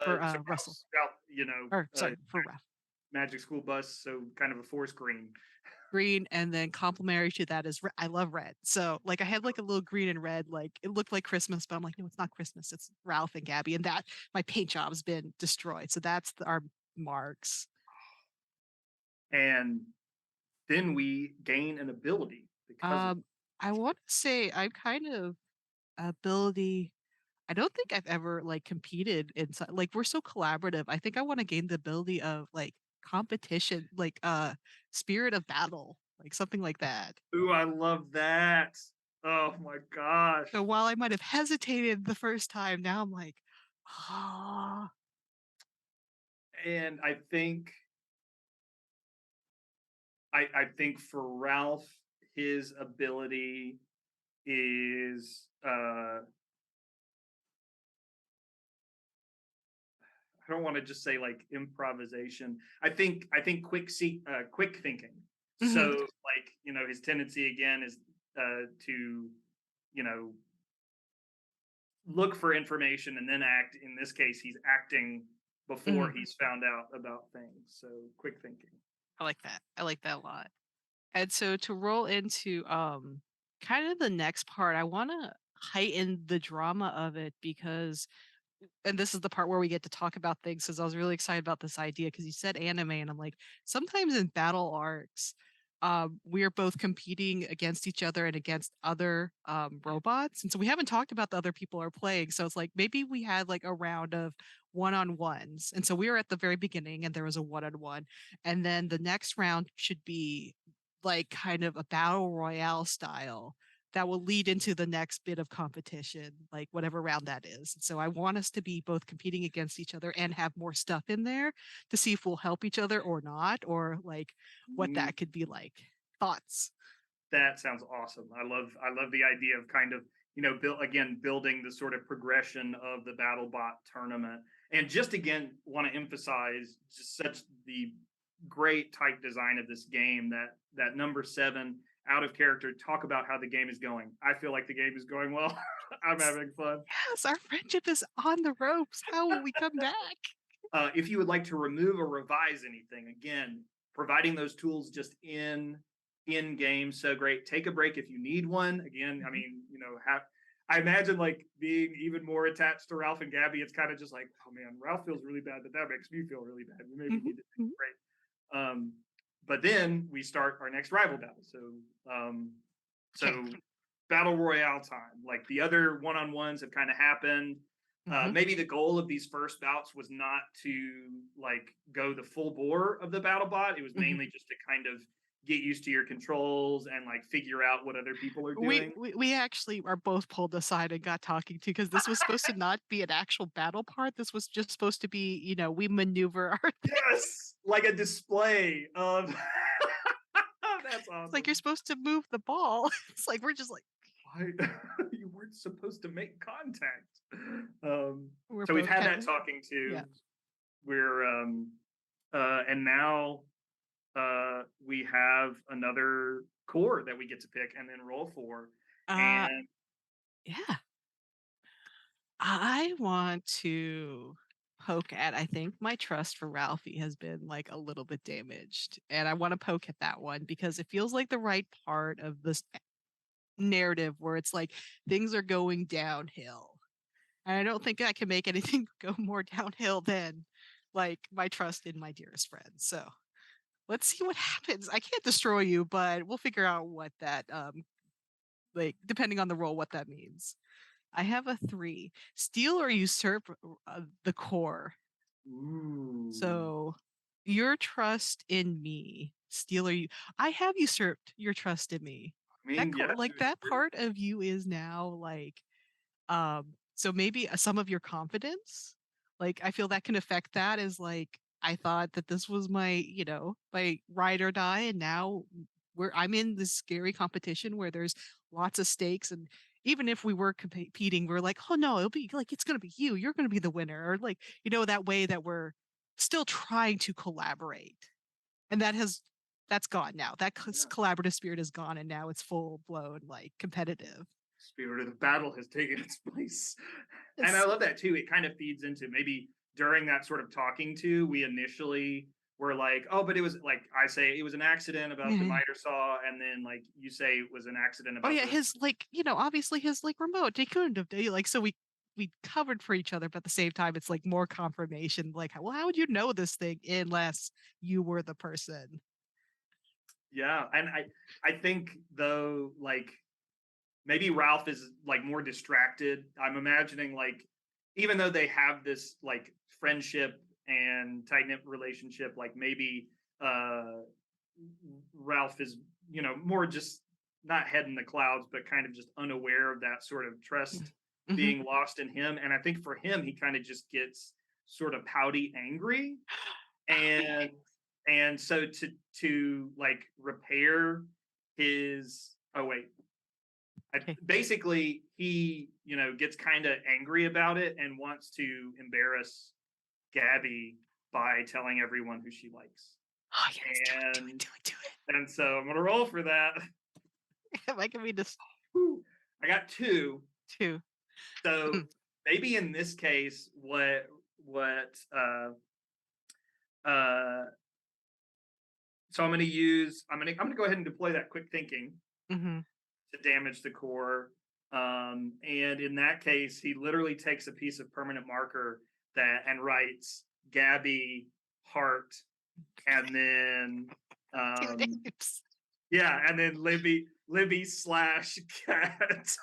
for so Russell? Ralph, Or sorry, for Ralph. Magic School Bus, so kind of a forest green. Green, and then complementary to that is I love red. So like I had like a little green and red, like it looked like Christmas, but I'm like, no, it's not Christmas. It's Ralph and Gabby, and that my paint job's been destroyed. So that's our marks. And then we gain an ability because of Um, I want to say I'm kind of ability. I don't think I've ever like competed in like we're so collaborative. I think I want to gain the ability of like competition, like spirit of battle, like something like that. Ooh, I love that. Oh my gosh. So while I might have hesitated the first time, now I'm like, ah, And I think for Ralph, his ability is I don't want to just say like improvisation. I think quick thinking. So mhm, like, his tendency again is to, you know, look for information and then act. In this case, he's acting before mhm. he's found out about things. So quick thinking. I like that. I like that a lot. And so to roll into kind of the next part, I want to heighten the drama of it because and this is the part where we get to talk about things because I was really excited about this idea because you said anime and I'm like sometimes in battle arcs we are both competing against each other and against other robots and so we haven't talked about the other people are playing so it's like maybe we had like a round of one-on-ones and so we were at the very beginning and there was a one-on-one and then the next round should be like kind of a battle royale style that will lead into the next bit of competition, like whatever round that is. So I want us to be both competing against each other and have more stuff in there to see if we'll help each other or not, or like what Mm, that could be like. Thoughts? that sounds awesome. I love the idea of kind of, building the sort of progression of the BattleBot tournament. And just again want to emphasize just such the great tight design of this game, that number 7 out of character, talk about how the game is going. I feel like the game is going well. I'm having fun. Yes, our friendship is on the ropes. How will we come back? If you would like to remove or revise anything, again, providing those tools just in game, so great. Take a break if you need one. Again, I Mhm, mean, I imagine like being even more attached to Ralph and Gabby. It's kind of just like, oh man, Ralph feels really bad, but that makes me feel really bad. We maybe mhm, need to take mhm. a break. But then we start our next rival battle. Um, Okay. so battle royale time. Like the other one-on-ones have kind of happened. Mhm, Maybe the goal of these first bouts was not to like go the full bore of the battle bot. It was mhm. mainly just to kind of get used to your controls and like figure out what other people are We, doing. we we actually are both pulled aside and got talking to because this was supposed to not be an actual battle part. This was just supposed to be, we maneuver our Yes, like a display of. That's It's like you're awesome. supposed to move the ball. It's like we're just like Why you weren't supposed to make contact? Um, we're so we've both had kind that of talking yeah. to. We're and now we have another core that we get to pick and then roll for. Uh And yeah. I want to poke at I think my trust for Ralphie has been like a little bit damaged. And I want to poke at that one because it feels like the right part of this narrative where it's like things are going downhill. And I don't think I can make anything go more downhill than like my trust in my dearest friend. So let's see what happens. I can't destroy you, but we'll figure out what that like depending on the role, what that means. I have a 3. Steal or usurp the core. Ooh. So your trust in me, steal or you I have usurped your trust in me. I mean, yeah, to Like a that degree. part of you is now like so maybe some of your confidence, like I feel that can affect that is like I thought that this was my, my ride or die, and now I'm in this scary competition where there's lots of stakes, and even if we were competing, we're like, oh no, it'll be like it's gonna be you, you're gonna be the winner, or like that way that we're still trying to collaborate, and that's gone now. That Yeah. collaborative spirit is gone, and now it's full blown like competitive. Spirit of the battle has taken its place. And I Yes. love that too. It kind of feeds into maybe during that sort of talking to, we initially were like, oh, but it was like I say it was an accident about the Yeah. miter saw, and then like you say it was an accident Oh about yeah, the his like, obviously his like remote, they couldn't have like so we covered for each other, but at the same time it's like more confirmation, like well, how would you know this thing unless you were the person? yeah. And I think though, like maybe Ralph is like more distracted. I'm imagining like even though they have this like friendship and tight knit relationship, like maybe uh Ralph is, more just not head in the clouds, but kind of just unaware of that sort of trust Hmm. being lost in him. And I think for him, he kind of just gets sort of pouty angry. And so to like repair his oh wait, Okay. basically he, gets kind of angry about it and wants to embarrass Gabby by telling everyone who she likes. Oh yes, And do so I'm gonna roll for that. it. Like I mean just Whew. I got 2. two. So maybe in this case, what uh so I'm gonna go ahead and deploy that quick thinking Mm-hmm. to damage the core. And in that case, he literally takes a piece of permanent marker that and writes Gabby Heart, and then Two um names. yeah, and then Libby slash cat.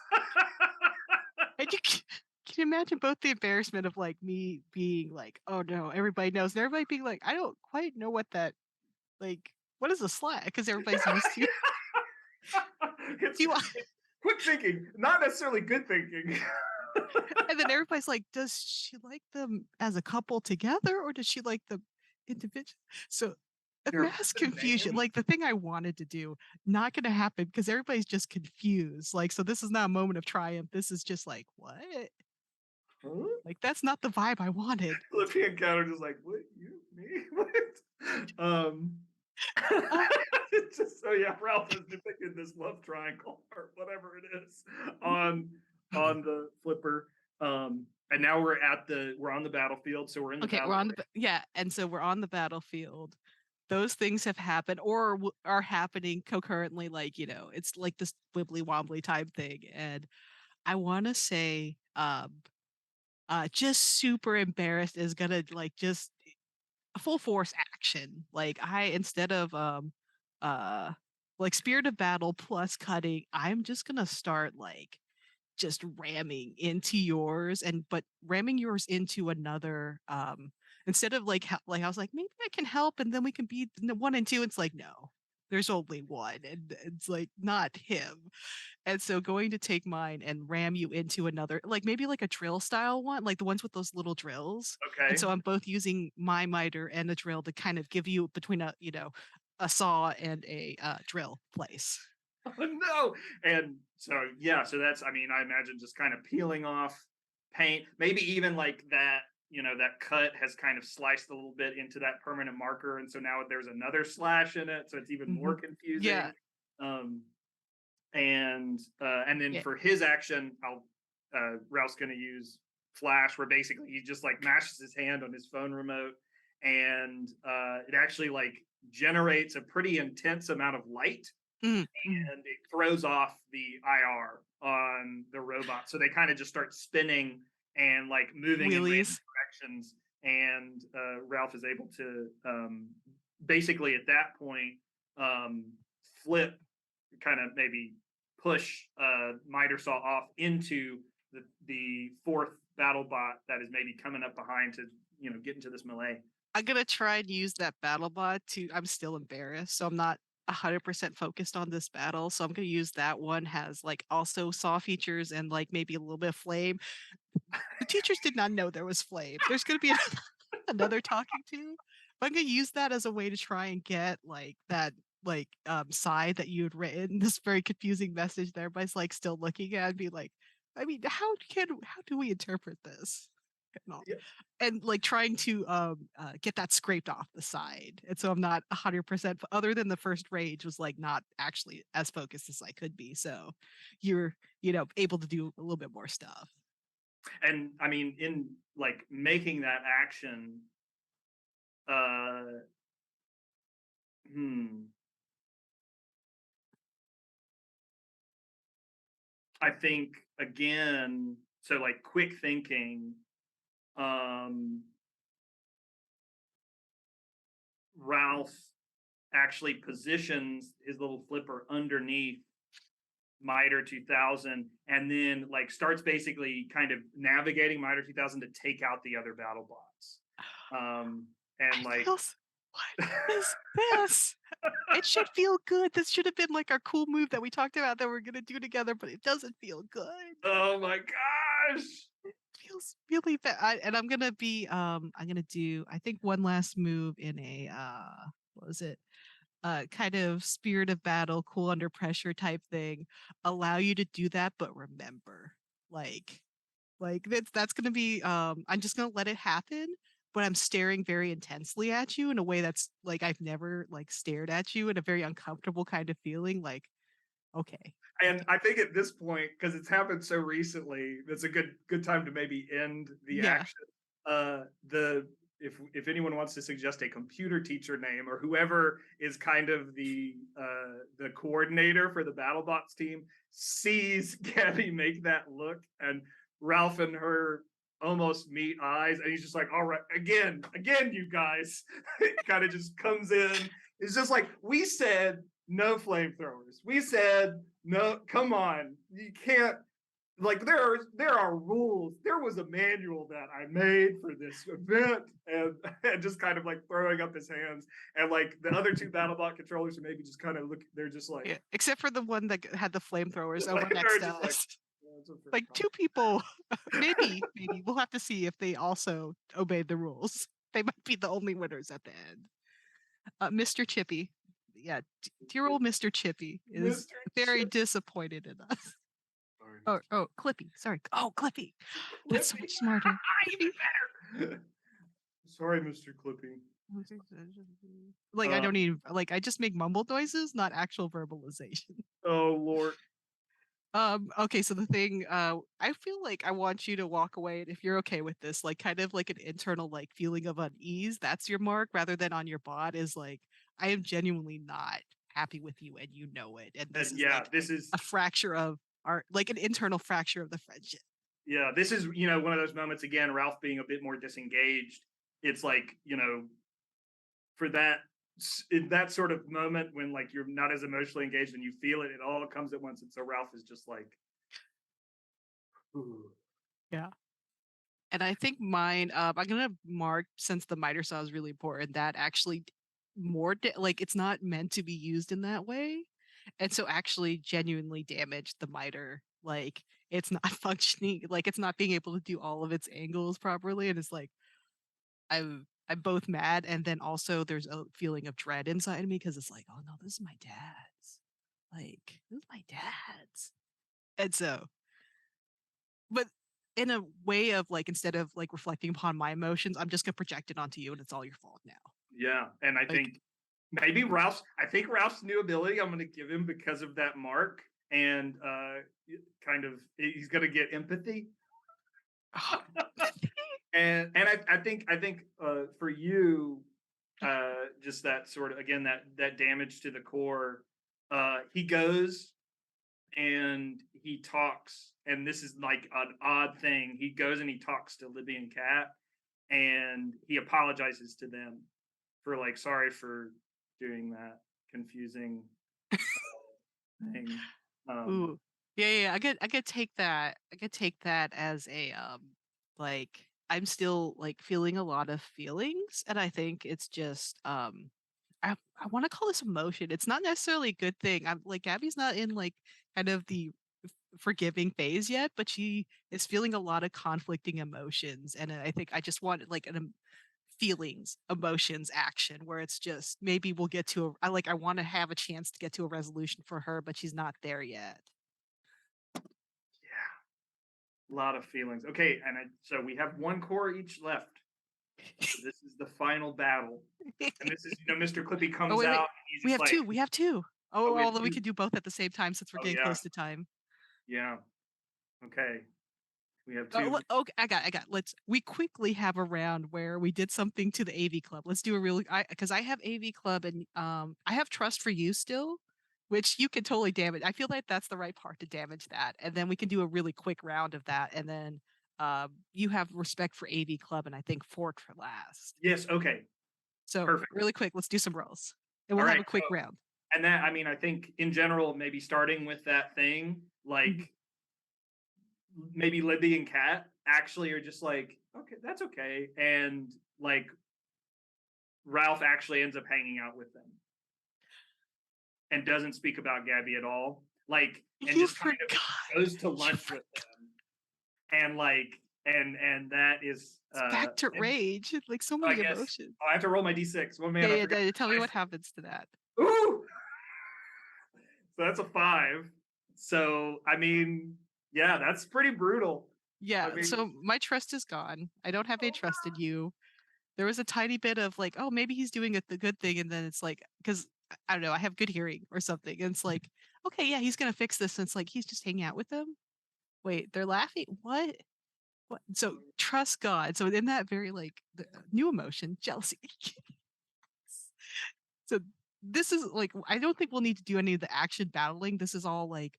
And can you imagine both the embarrassment of like me being like, oh no, everybody knows, and everybody being like, I don't quite know what that like what is a slack? Because everybody's used to it's, you. it's quick thinking, not necessarily good thinking. And then everybody's like, does she like them as a couple together or does she like them individual? So They're mass both confusion, names. like the thing I wanted to do, not going to happen because everybody's just confused. Like, so this is not a moment of triumph. This is just like, what? Huh? Like, that's not the vibe I wanted. Flippy and Cat are just like, what? You? Me? What? Uh, It's just so yeah, Ralph has depicted this love triangle or whatever it is on the flipper. And now we're on the battlefield, so we're in the okay, battle. we're on the, yeah. And so we're on the battlefield. Those things have happened or are happening concurrently. Like, it's like this wibbly wobbly type thing. And I want to say, just super embarrassed is gonna like just full force action. Like I instead of uh like spirit of battle plus cutting, I'm just gonna start like just ramming into yours and but ramming yours into another instead of like like I was like maybe I can help and then we can be one and two. It's like no, there's only one and it's like not him. And so going to take mine and ram you into another, like maybe like a drill style one, like the ones with those little drills. And Okay. so I'm both using my miter and a drill to kind of give you between a saw and a drill place. Oh, no. And so yeah, so that's I mean, I imagine just kind of peeling off paint, maybe even like that, that cut has kind of sliced a little bit into that permanent marker. And so now there's another slash in it. So it's even more Hmm. Yeah. confusing. Um, and then Yeah. for his action, Ralph's gonna use flash where basically he just like mashes his hand on his phone remote and it actually like generates a pretty intense amount of light Mm-hmm. and it throws off the IR on the robot. So they kind of just start spinning and like moving in random Wheelies. directions. and Ralph is able to basically at that point flip, kind of maybe push Miter Saw off into the fourth battle bot that is maybe coming up behind to get into this melee. I'm gonna try and use that battle bot to. I'm still embarrassed, so I'm not 100% focused on this battle. So I'm gonna use that one has like also saw features and like maybe a little bit of flame. The teachers did not know there was flame. There's gonna be another talking to. But I'm gonna use that as a way to try and get like that side that you had written, this very confusing message that everybody's like still looking at and be like, I mean, how do we interpret this? And all. Yeah. And like trying to get that scraped off the side. And so I'm not 100% other than the first rage was like not actually as focused as I could be. So you're, able to do a little bit more stuff. And I mean, in like making that action, uh, I think again, so like quick thinking, Ralph actually positions his little flipper underneath Miter 2000 and then like starts basically kind of navigating Miter 2000 to take out the other battle bots. And like what is this? It should feel good. This should have been like our cool move that we talked about that we're gonna do together, but it doesn't feel good. Oh my gosh. It feels really bad. And I'm gonna do I think one last move in a what was it? Kind of spirit of battle, cool under pressure type thing, allow you to do that, but remember, like that's gonna be I'm just gonna let it happen, but I'm staring very intensely at you in a way that's like I've never like stared at you in a very uncomfortable kind of feeling. Like, okay. And I think at this point, because it's happened so recently, it's a good time to maybe end the Yeah. action. The if anyone wants to suggest a computer teacher name or whoever is kind of the coordinator for the BattleBots team sees Gabby make that look, and Ralph and her almost meet eyes, and he's just like, all right, again, you guys. It kind of just comes in. It's just like, we said no flamethrowers. We said no, come on. You can't, like, there are rules. There was a manual that I made for this event, and just kind of like throwing up his hands. And like the other two BattleBot controllers are maybe just kind of look, they're just like, Yeah. Except for the one that had the flamethrowers over like, next to just us. like Two people, maybe we'll have to see if they also obeyed the rules. They might be the only winners at the end. Mr. Chippy, yeah, dear old Mr. Chippy is Mr. very Chip. disappointed in us. Oh, Clippy, sorry. Oh, Clippy, that's so Clippy. much smarter. Even better. Sorry, Mr. Clippy. Like I don't even like I just make mumble noises, not actual verbalization. Oh Lord. Okay, so the thing, I feel like I want you to walk away, and if you're okay with this, like kind of like an internal like feeling of unease, that's your mark, rather than on your bot is like, I am genuinely not happy with you and you know it. And this And is yeah, like this is a fracture of our like an internal fracture of the friendship. yeah, this is one of those moments again, Ralph being a bit more disengaged. It's like, for that in that sort of moment when like you're not as emotionally engaged and you feel it, it all comes at once. And so Ralph is just like, ooh. Yeah. And I think mine, I'm gonna mark since the miter saw is really important. That actually like it's not meant to be used in that way, and so actually genuinely damaged the miter. Like it's not functioning, like it's not being able to do all of its angles properly, and it's like I'm both mad and then also there's a feeling of dread inside of me because it's like, oh no, this is my dad's. Like this is my dad's, and so but in a way of like instead of like reflecting upon my emotions, I'm just gonna project it onto you and it's all your fault now. Yeah. And I Like think Ralph's new ability, I'm going to give him because of that mark. And kind of, he's going to get empathy. and I think for you, just that sort of, again, that damage to the core, he goes and he talks, and this is like an odd thing. He goes and he talks to Libby and Kat, and he apologizes to them for like, sorry for doing that confusing thing. Um, Ooh. Yeah. I could take that. I could take that as a like I'm still like feeling a lot of feelings, and I think it's just I want to call this emotion. It's not necessarily a good thing. I'm like Gabby's not in like kind of the forgiving phase yet, but she is feeling a lot of conflicting emotions, and I think I just want like an feelings, emotions, action where it's just maybe we'll get to a I want to have a chance to get to a resolution for her, but she's not there yet. yeah, a lot of feelings. Okay, so we have one core each left. So this is the final battle, and this is Mr. Clippy Oh comes wait, out wait. and he's We just have like, two. We have two. oh, Oh, we have although we two. could do both at the same time since we're Oh getting yeah, close to time. yeah. Okay, we have Oh, two. okay, I got. We quickly have a round where we did something to the AV Club. Let's do a really, because I have AV Club and I have Trust for You still, which you can totally damage. I feel like that's the right part to damage that, and then we can do a really quick round of that, and then you have Respect for AV Club, and I think Fort for last. Yes. Okay. So Perfect. really quick, let's do some rolls, and All we'll have right. a quick round. And that, I mean, I think in general, maybe starting with that thing, Mhm. like maybe Libby and Kat actually are just like, okay, that's okay. And like Ralph actually ends up hanging out with them and doesn't speak about Gabby at all. Like, and You just kind forgot. of goes to You lunch with forgot. them. And like, and that is, It's back to and rage. Like so I many guess emotions. I have to roll my D6. Well, Yeah, man, I yeah. forgot. Tell me what happens to that. Ooh! So that's a 5. So, I mean, yeah, that's pretty brutal. I Yeah, mean, so my trust is gone. I don't have any trust in you. There was a tiny bit of like, oh, maybe he's doing the good thing, and then it's like, because I don't know, I have good hearing or something, and it's like, okay, yeah, he's gonna fix this, and it's like he's just hanging out with them. Wait, they're laughing. What? What? So trust God. So in that very like the new emotion, jealousy. So this is like I don't think we'll need to do any of the action battling. This is all like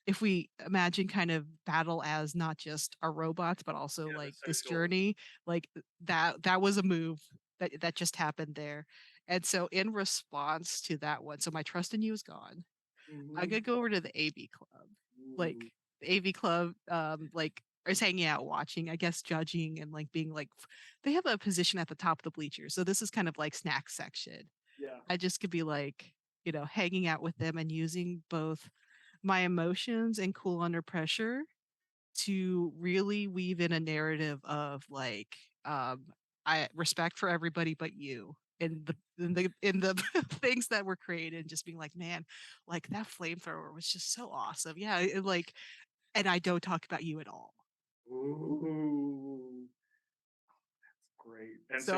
if we imagine kind of battle as not just our robots, but also yeah, like the this social. journey, like that was a move that just happened there. And so in response to that one, so my trust in you is gone. I Mhm. could go over to the AV club. Ooh, Like the AV club, like is hanging out watching, I guess judging and like being like they have a position at the top of the bleachers. So this is kind of like snack section. yeah, I just could be like, hanging out with them and using both my emotions and cool under pressure to really weave in a narrative of like, um, I respect for everybody but you. In the things that were created, just being like, man, like that flamethrower was just so awesome. Yeah, like, and I don't talk about you at all. ooh, great. And So so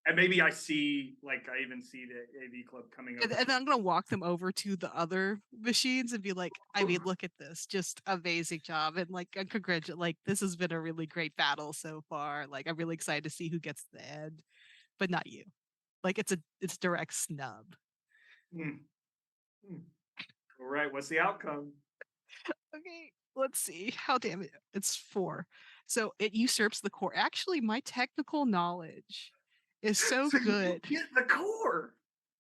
I, maybe I see, like, I even see the AV club coming and, over and to. I'm gonna walk them over to the other machines and be like, I mean, look at this, just amazing job, and like, congratulate, like this has been a really great battle so far. Like, I'm really excited to see who gets the end, but not you. Like, it's direct snub. Mm, mm. All right, what's the outcome? Okay, let's see. How damn it? It's 4. So it usurps the core. Actually, my technical knowledge is so So you good. get the core.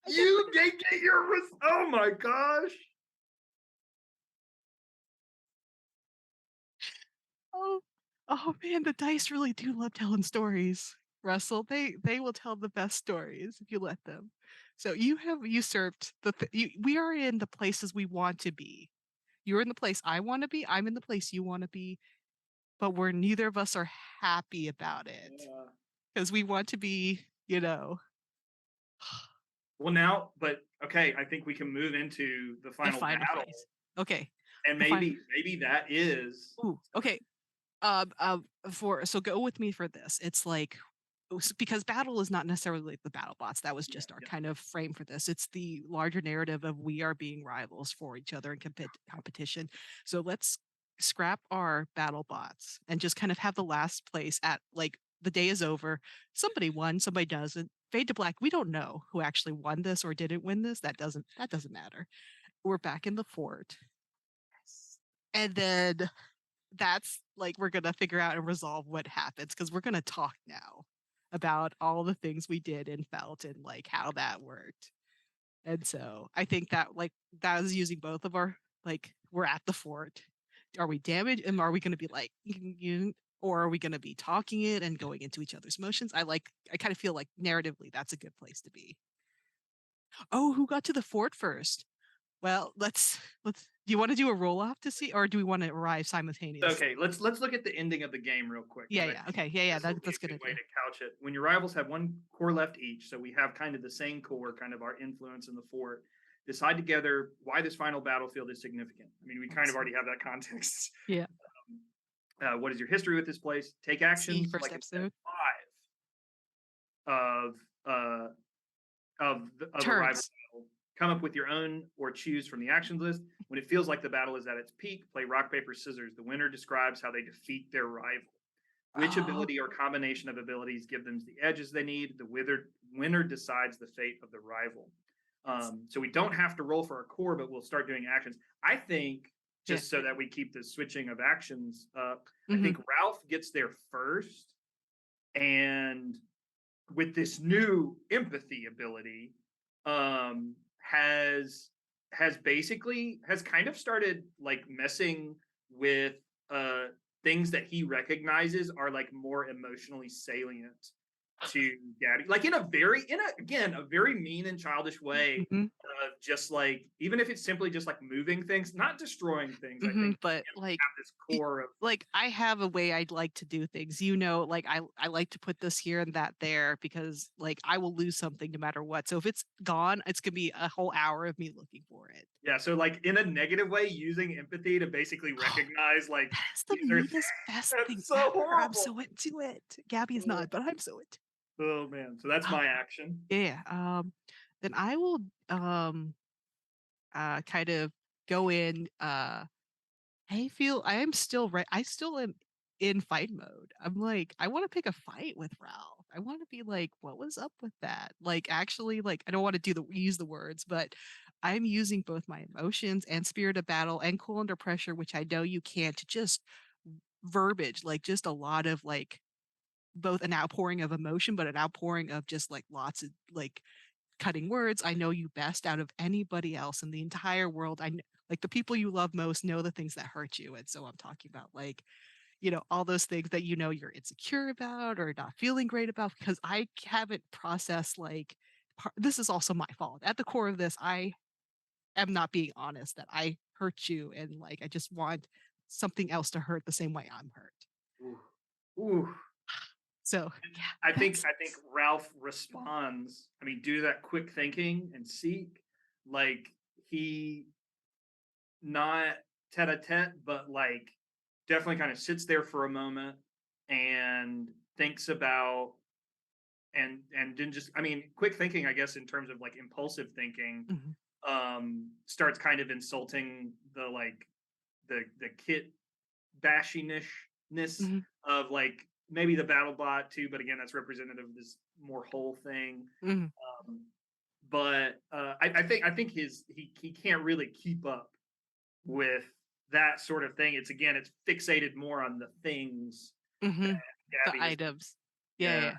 I get the Get your oh my gosh. Oh, oh man, the dice really do love telling stories. Russell, they will tell the best stories if you let them. So you have usurped we are in the places we want to be. You're in the place I want to be. I'm in the place you want to be, but we're neither of us are happy about it Yeah. because we want to be, Well, now, but okay, I think we can move into the the final final battle, phase. Okay, and the final. maybe that is. Ooh, okay. For so go with me for this. It's like because battle is not necessarily like the battle bots. That was Yeah, just our yeah, kind of frame for this. It's the larger narrative of we are being rivals for each other in competition. So let's scrap our battle bots and just kind of have the last place at like the day is over. Somebody won, somebody doesn't. Fade to black. We don't know who actually won this or didn't win this. That doesn't matter. We're back in the fort. And then that's like we're gonna figure out and resolve what happens because we're gonna talk now. about all the things we did and felt and like how that worked. And so I think that like that is using both of our like we're at the fort. Are we damaged? And are we going to be like, or are we going to be talking it and going into each other's motions? I kind of feel like narratively that's a good place to be. Oh, who got to the fort first? Well, let's. Do you want to do a roll off to see, or do we want to arrive simultaneously? Okay, let's look at the ending of the game real quick Yeah, because I yeah. think Okay, yeah, yeah. this will be That's a a good good way idea. to couch it. When your rivals have one core left each, so we have kind of the same core, kind of our influence in the fort. Decide together why this final battlefield is significant. I mean, we kind of Awesome. already have that context. Yeah. What is your history with this place? Take See actions first like in step episode. 5 of a rival Turns. battle. Come up with your own or choose from the actions list. When it feels like the battle is at its peak, play rock, paper, scissors. The winner describes how they defeat their rival. Which Oh, ability or combination of abilities give them the edges they need? The winner decides the fate of the rival. So we don't have to roll for our core, but we'll start doing actions. I think yeah. just so that we keep the switching of actions up, I Hmm. think Ralph gets there first, and with this new empathy ability, has basically has kind of started like messing with uh things that he recognizes are like more emotionally salient to Gabby, like in a again a very mean and childish way. Hmm. Just like even if it's simply just like moving things, not destroying things. I Hmm. think But we like, have this core of like I have a way I'd like to do things. Like I like to put this here and that there because like I will lose something no matter what. So if it's gone, it's gonna be a whole hour of me looking for it. yeah. So like in a negative way, using empathy to basically recognize like That is the these are meanest, best thing that's so ever. I'm horrible. so into it. Gabby is not, but I'm so into Oh man. So that's it. my action. Yeah. Then I will um kind of go in I am still right. I still am in fight mode. I'm like, I want to pick a fight with Ralph. I want to be like, what was up with that? Like, actually, like, I don't want to use the words, but I'm using both my emotions and spirit of battle and cool under pressure, which I know you can't. To just verbiage, like, just a lot of like both an outpouring of emotion, but an outpouring of just like lots of like cutting words. I know you best out of anybody else in the entire world. Like the people you love most know the things that hurt you. And so I'm talking about like, all those things that you're insecure about or not feeling great about because I haven't processed like this is also my fault. At the core of this, I am not being honest that I hurt you and like I just want something else to hurt the same way I'm hurt. Ooh. Ooh. So yeah, I think that's I think Ralph responds. I mean, do that quick thinking and seek. Like he not tete a tete, but like definitely kind of sits there for a moment and thinks about and didn't just I mean, quick thinking, I guess, in terms of like impulsive thinking, mhm, starts kind of insulting the kit bashiness mhm, of like maybe the battle bot too, but again, that's representative of this more whole thing. mhm. Um, but I think he can't really keep up with that sort of thing. It's fixated more on the things Mhm. that The Gabby is. items. Yeah, Yeah, yeah.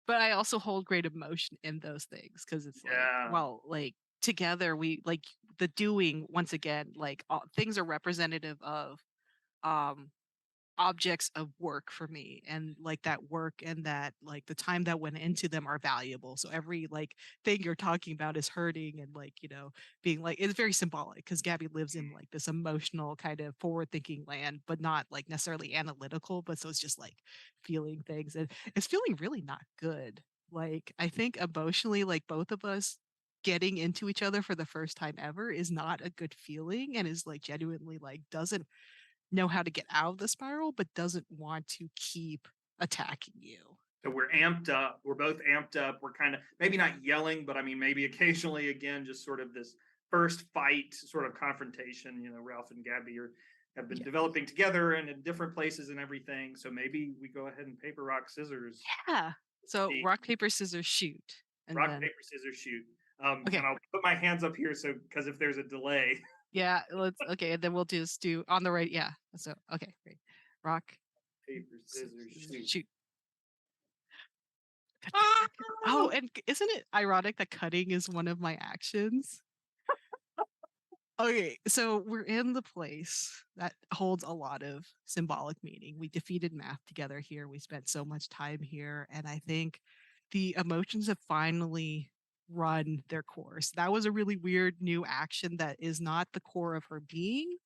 But I also hold great emotion in those things because it's like, yeah. well, like together we like the doing once again, like things are representative of um objects of work for me and like that work and that like the time that went into them are valuable, so every like thing you're talking about is hurting and like being like it's very symbolic because Gabby lives in like this emotional kind of forward thinking land but not like necessarily analytical, but so it's just like feeling things and it's feeling really not good. Like I think emotionally like both of us getting into each other for the first time ever is not a good feeling and is like genuinely like doesn't know how to get out of the spiral, but doesn't want to keep attacking you. So we're amped up. We're both amped up. We're kind of maybe not yelling, but I mean maybe occasionally again just sort of this first fight sort of confrontation. Ralph and Gabby have been Yeah. developing together and in different places and everything. So maybe we go ahead and paper rock scissors. Yeah. So See, rock, paper, scissors, shoot. And rock then paper scissors shoot. okay. And I'll put my hands up here so because if there's a delay, Yeah, let's okay, and then we'll just do on the right. Yeah. So okay, great. Rock, paper scissors shoot. shoot. Oh, and isn't it ironic that cutting is one of my actions? Okay, so we're in the place that holds a lot of symbolic meaning. We defeated math together here. We spent so much time here, and I think the emotions have finally run their course. That was a really weird new action that is not the core of her being.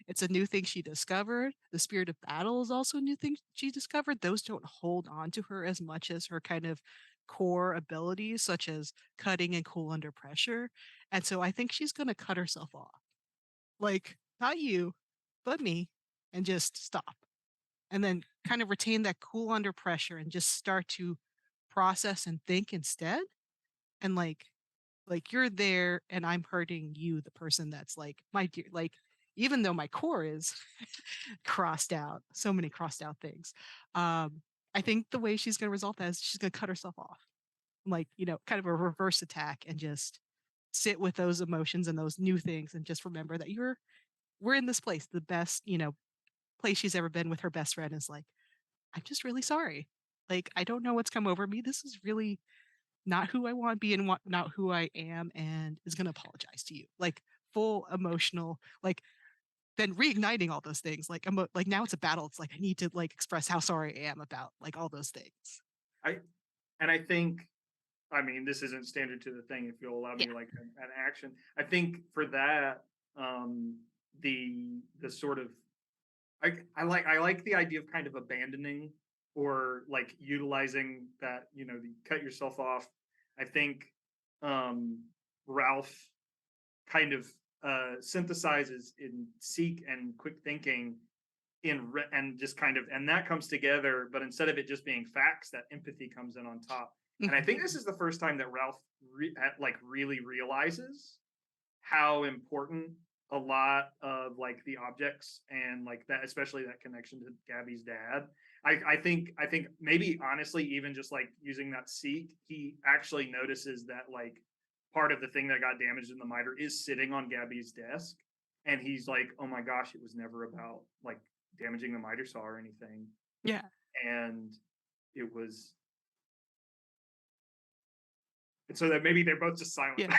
It's a new thing she discovered. The spirit of battle is also a new thing she discovered. Those don't hold on to her as much as her kind of core abilities, such as cutting and cool under pressure. And so I think she's going to cut herself off, like not you, but me, and just stop. And then kind of retain that cool under pressure and just start to process and think instead. And like you're there and I'm hurting you, the person that's like my dear, like even though my core is crossed out, so many crossed out things. I think the way she's gonna resolve that is she's gonna cut herself off. Like, kind of a reverse attack and just sit with those emotions and those new things and just remember that we're in this place. The best, place she's ever been with her best friend is like, I'm just really sorry. Like, I don't know what's come over me. This is really not who I want to be and not who I am, and is going to apologize to you. Like, full emotional, like, then reigniting all those things. Like, like now it's a battle. It's like, I need to like express how sorry I am about like all those things. I and I think, I mean, this isn't standard to the thing. If you'll allow Yeah. me, like an action, I think for that, um, the sort of, I like the idea of kind of abandoning or like utilizing that, the cut yourself off. I think um, Ralph kind of synthesizes in seek and quick thinking and just kind of, and that comes together, but instead of it just being facts, that empathy comes in on top. And I Mhm. think this is the first time that Ralph like really realizes how important a lot of like the objects and like that, especially that connection to Gabby's dad. I think maybe honestly, even just like using that seek, he actually notices that like part of the thing that got damaged in the miter is sitting on Gabby's desk. And he's like, oh my gosh, it was never about like damaging the miter saw or anything. Yeah. And it was, and so that maybe they're both just silent. Yeah.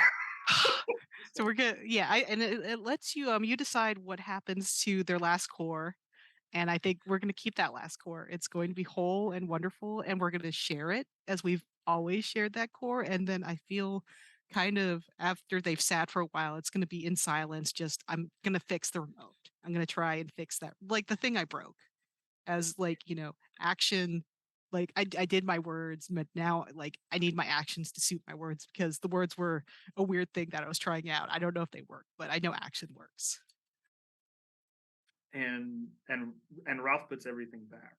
So we're good. Yeah. And it lets you, you decide what happens to their last core. And I think we're going to keep that last core. It's going to be whole and wonderful. And we're going to share it as we've always shared that core. And then I feel kind of after they've sat for a while, it's going to be in silence. Just, I'm going to fix the remote. I'm going to try and fix that. Like the thing I broke as like, action. Like I did my words, but now like I need my actions to suit my words because the words were a weird thing that I was trying out. I don't know if they work, but I know action works. and and and Ralph puts everything back,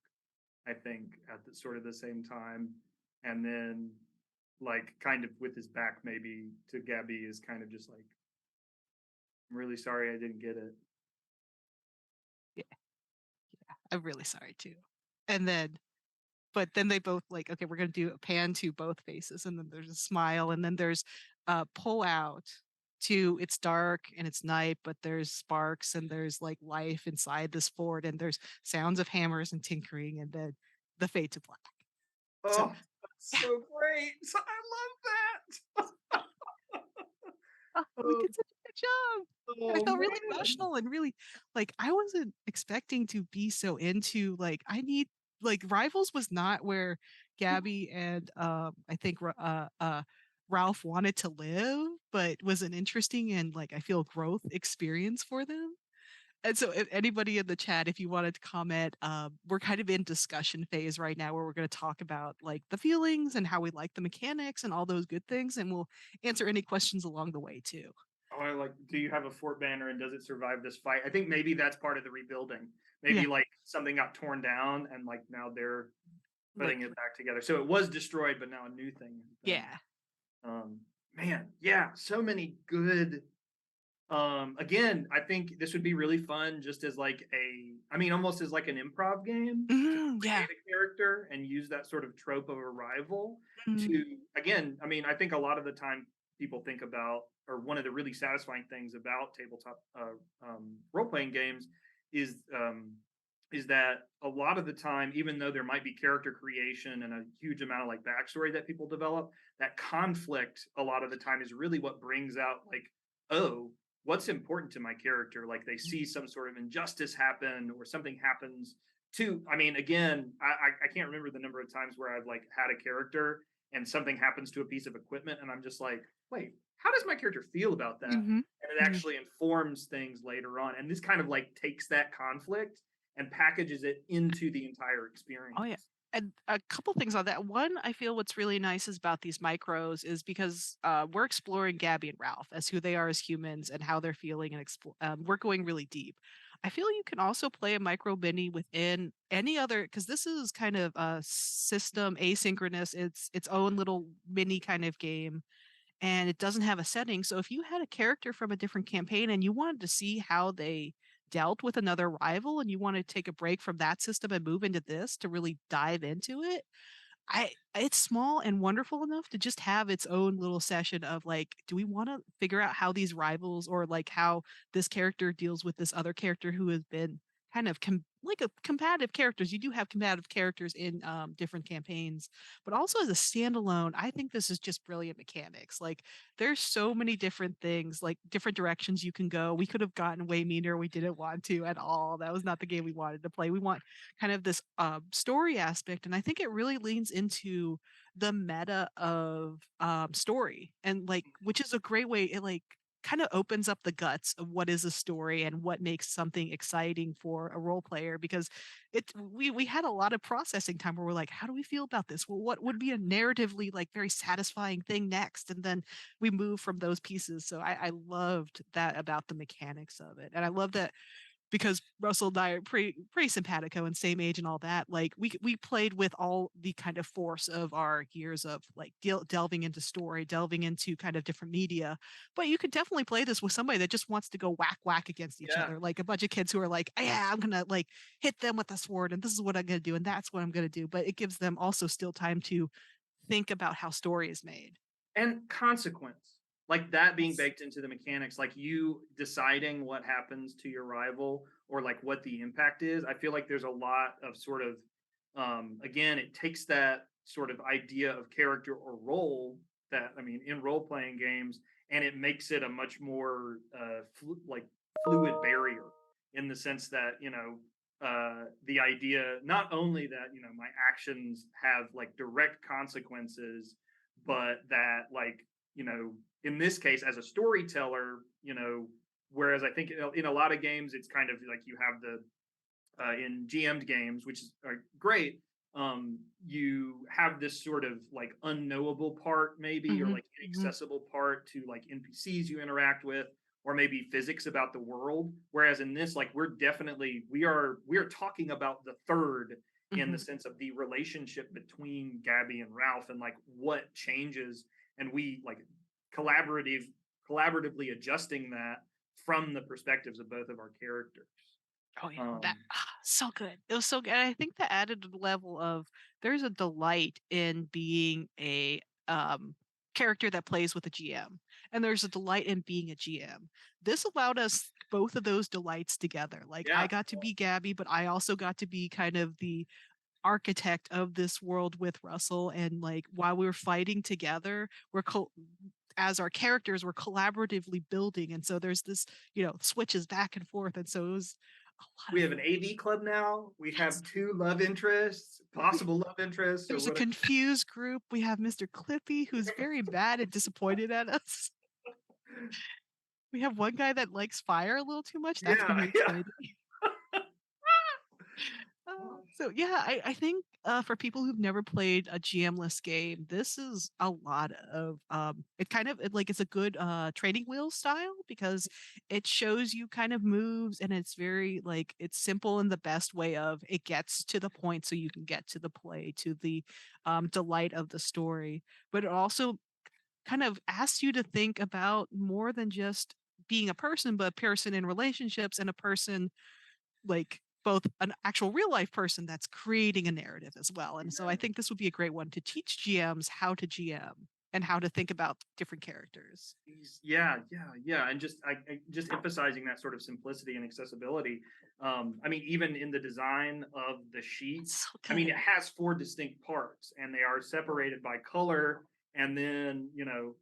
I think, at the sort of the same time. And then like kind of with his back maybe to Gabby is kind of just like, I'm really sorry I didn't get it. Yeah, I'm really sorry too. And then but then they both like, okay, we're gonna do a pan to both faces, and then there's a smile, and then there's pull out to it's dark and it's night, but there's sparks and there's like life inside this fort, and there's sounds of hammers and tinkering, and then the fade to black. So Oh, that's so great. I love that. we Oh, did such a good job. I oh felt really man. emotional and really like I wasn't expecting to be so into like I need like Rivals was not where Gabby and I think Ralph wanted to live, but was an interesting and like I feel growth experience for them. And so if anybody in the chat, if you wanted to comment, we're kind of in discussion phase right now where we're going to talk about like the feelings and how we like the mechanics and all those good things, and we'll answer any questions along the way too. Oh, I like, do you have a fort banner and does it survive this fight? I think maybe that's part of the rebuilding. Yeah. Maybe like something got torn down and like now they're Like putting it back together. So it was destroyed, but now a new thing has been. yeah. Um, man, yeah, so many good. Again, I think this would be really fun, just as like I mean, almost as like an improv game to Yeah. create a character and use that sort of trope of a rival Mhm. to, again, I mean, I think a lot of the time people think about, or one of the really satisfying things about tabletop role playing games is is that a lot of the time, even though there might be character creation and a huge amount of like backstory that people develop, that conflict a lot of the time is really what brings out like, oh, what's important to my character? Like they see some sort of injustice happen or something happens to, I mean, again, I can't remember the number of times where I've like had a character and something happens to a piece of equipment and I'm just like, wait, how does my character feel about that? Hmm. And it actually informs things later on. And this kind of like takes that conflict and packages it into the entire Oh yeah. experience. And a couple things on that. One, I feel what's really nice is about these micros is because we're exploring Gabby and Ralph as who they are as humans and how they're feeling, and we're going really deep. I feel you can also play a micro mini within any other because this is kind of a system asynchronous. It's its own little mini kind of game, and it doesn't have a setting. So if you had a character from a different campaign and you wanted to see how they dealt with another rival and you want to take a break from that system and move into this to really dive into it, it's small and wonderful enough to just have its own little session of like, do we want to figure out how these rivals or like how this character deals with this other character who has been kind of like a combative characters. You do have combative characters in different campaigns, but also as a standalone, I think this is just brilliant mechanics. Like, there's so many different things, like different directions you can go. We could have gotten way meaner. We didn't want to at all. That was not the game we wanted to play. We want kind of this story aspect, and I think it really leans into the meta of story, and like, which is a great way. It like kind of opens up the guts of what is a story and what makes something exciting for a role player, because we had a lot of processing time where we're like, how do we feel about this? Well, what would be a narratively like very satisfying thing next? And then we move from those pieces. So I loved that about the mechanics of it, and I love that because Russell and I are pretty simpatico and same age and all that. Like, we played with all the kind of force of our years of like delving into story, delving into kind of different media. But you could definitely play this with somebody that just wants to go whack against each Yeah. other, like a bunch of kids who are like, yeah, I'm gonna like hit them with a sword, and this is what I'm gonna do, and that's what I'm gonna do. But it gives them also still time to think about how story is made. And consequence, like that being Yes. baked into the mechanics, like you deciding what happens to your rival or like what the impact is. I feel like there's a lot of sort of, again, it takes that sort of idea of character or role that, I mean, in role playing games, and it makes it a much more like fluid barrier in the sense that, the idea not only that, my actions have like direct consequences, but that like, in this case as a storyteller, whereas I think in a lot of games it's kind of like you have the in GM'd games, which is great. You have this sort of like unknowable part, maybe, or Hmm. like Hmm. inaccessible part to like NPCs you interact with, or maybe physics about the world. Whereas in this, like we are talking about the third in the Hmm. sense of the relationship between Gabby and Ralph and like what changes, and we like collaborative collaboratively adjusting that from the perspectives of both of our characters. Oh yeah, that Um, so good. It was so good. I think the added level of there's a delight in being a character that plays with a GM, and there's a delight in being a GM. This allowed us both of those delights together. Like, I yeah, got to be Gabby, but I also got to be kind of the architect of this world with Russell. And like, while we were fighting together, as our characters were collaboratively building, and so there's this, switches back and forth, and so it was a lot we of have an fun. AV club now. We Yes. have two love interests, We- possible love interests, or there's a whatever. confused group. We have Mr. Clippy, who's very mad and disappointed at us. We have one guy that likes fire a little too much. That's gonna Yeah, be yeah. exciting. So yeah, I think for people who've never played a GM-less game, this is a lot of like it's a good training wheel style because it shows you kind of moves, and it's very like it's simple in the best way of it gets to the point so you can get to the play, to the delight of the story. But it also kind of asks you to think about more than just being a person, but a person in relationships and a person like both an actual real life person that's creating a narrative as well. And so I Yeah. think this would be a great one to teach GMs how to GM. and how to think about different characters. Yeah, and just emphasizing that sort of simplicity and accessibility. I mean, even in the design of the sheet, It's so I mean, good. it has four distinct parts, and they are separated by color. And then,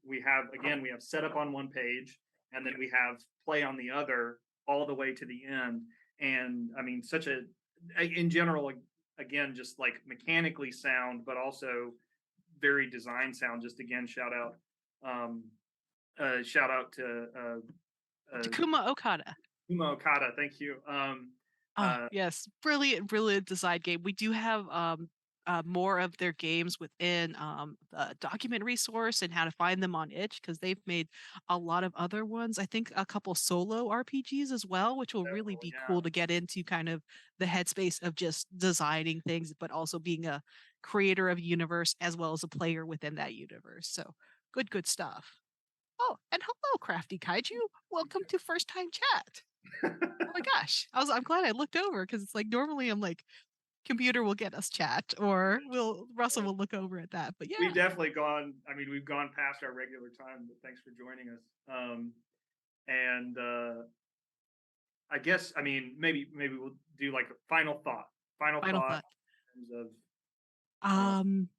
we have setup on one page, and then we have play on the other, all the way to the end. And I mean, in general, again, just like mechanically sound, but also very design sound. Just again, um, shout out to uh, Takuma Okada. Takuma Okada. Thank you. Oh, Uh, yes. Brilliant, brilliant design game. We do have more of their games within the document resource and how to find them on itch because they've made a lot of other ones. I think a couple solo RPGs as well, which will really be yeah, cool to get into kind of the headspace of just designing things, but also being a creator of a universe as well as a player within that universe. So good, good stuff. Oh, and hello, Crafty Kaiju. Welcome to First Time Chat. Oh my gosh. I'm glad I looked over because it's like normally I'm like computer will get us chat or Russell will look over at that. But we've yeah, definitely gone. I mean, we've gone past our regular time, but thanks for joining us. And I guess, I mean, maybe we'll do like a final thought. Final final thought thought. in terms of Um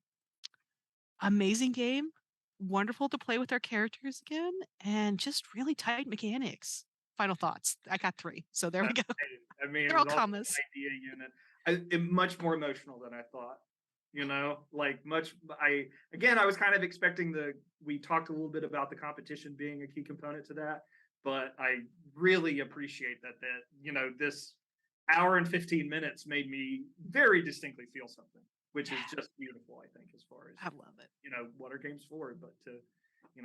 Amazing game. Wonderful to play with our characters again and just really tight mechanics. Final thoughts. I got 3. So there we go. I mean, it They're all was also commas. an idea unit. Much more emotional than I thought. Like much. I was kind of expecting We talked a little bit about the competition being a key component to that, but I really appreciate this hour and 15 minutes made me very distinctly feel something, which is just beautiful. I think as far as I love it. what are games for, but to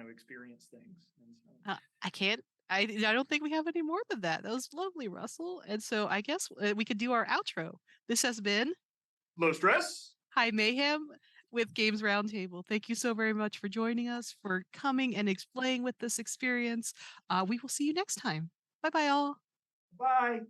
experience things. And so, I can't. I don't think we have any more than that. That was lovely, Russell. And so I guess we could do our outro. This has been low stress. High Mayhem with Games Roundtable. Thank you so very much for joining us, for coming and explaining with this experience. We will see you next time. Bye bye, all. Bye.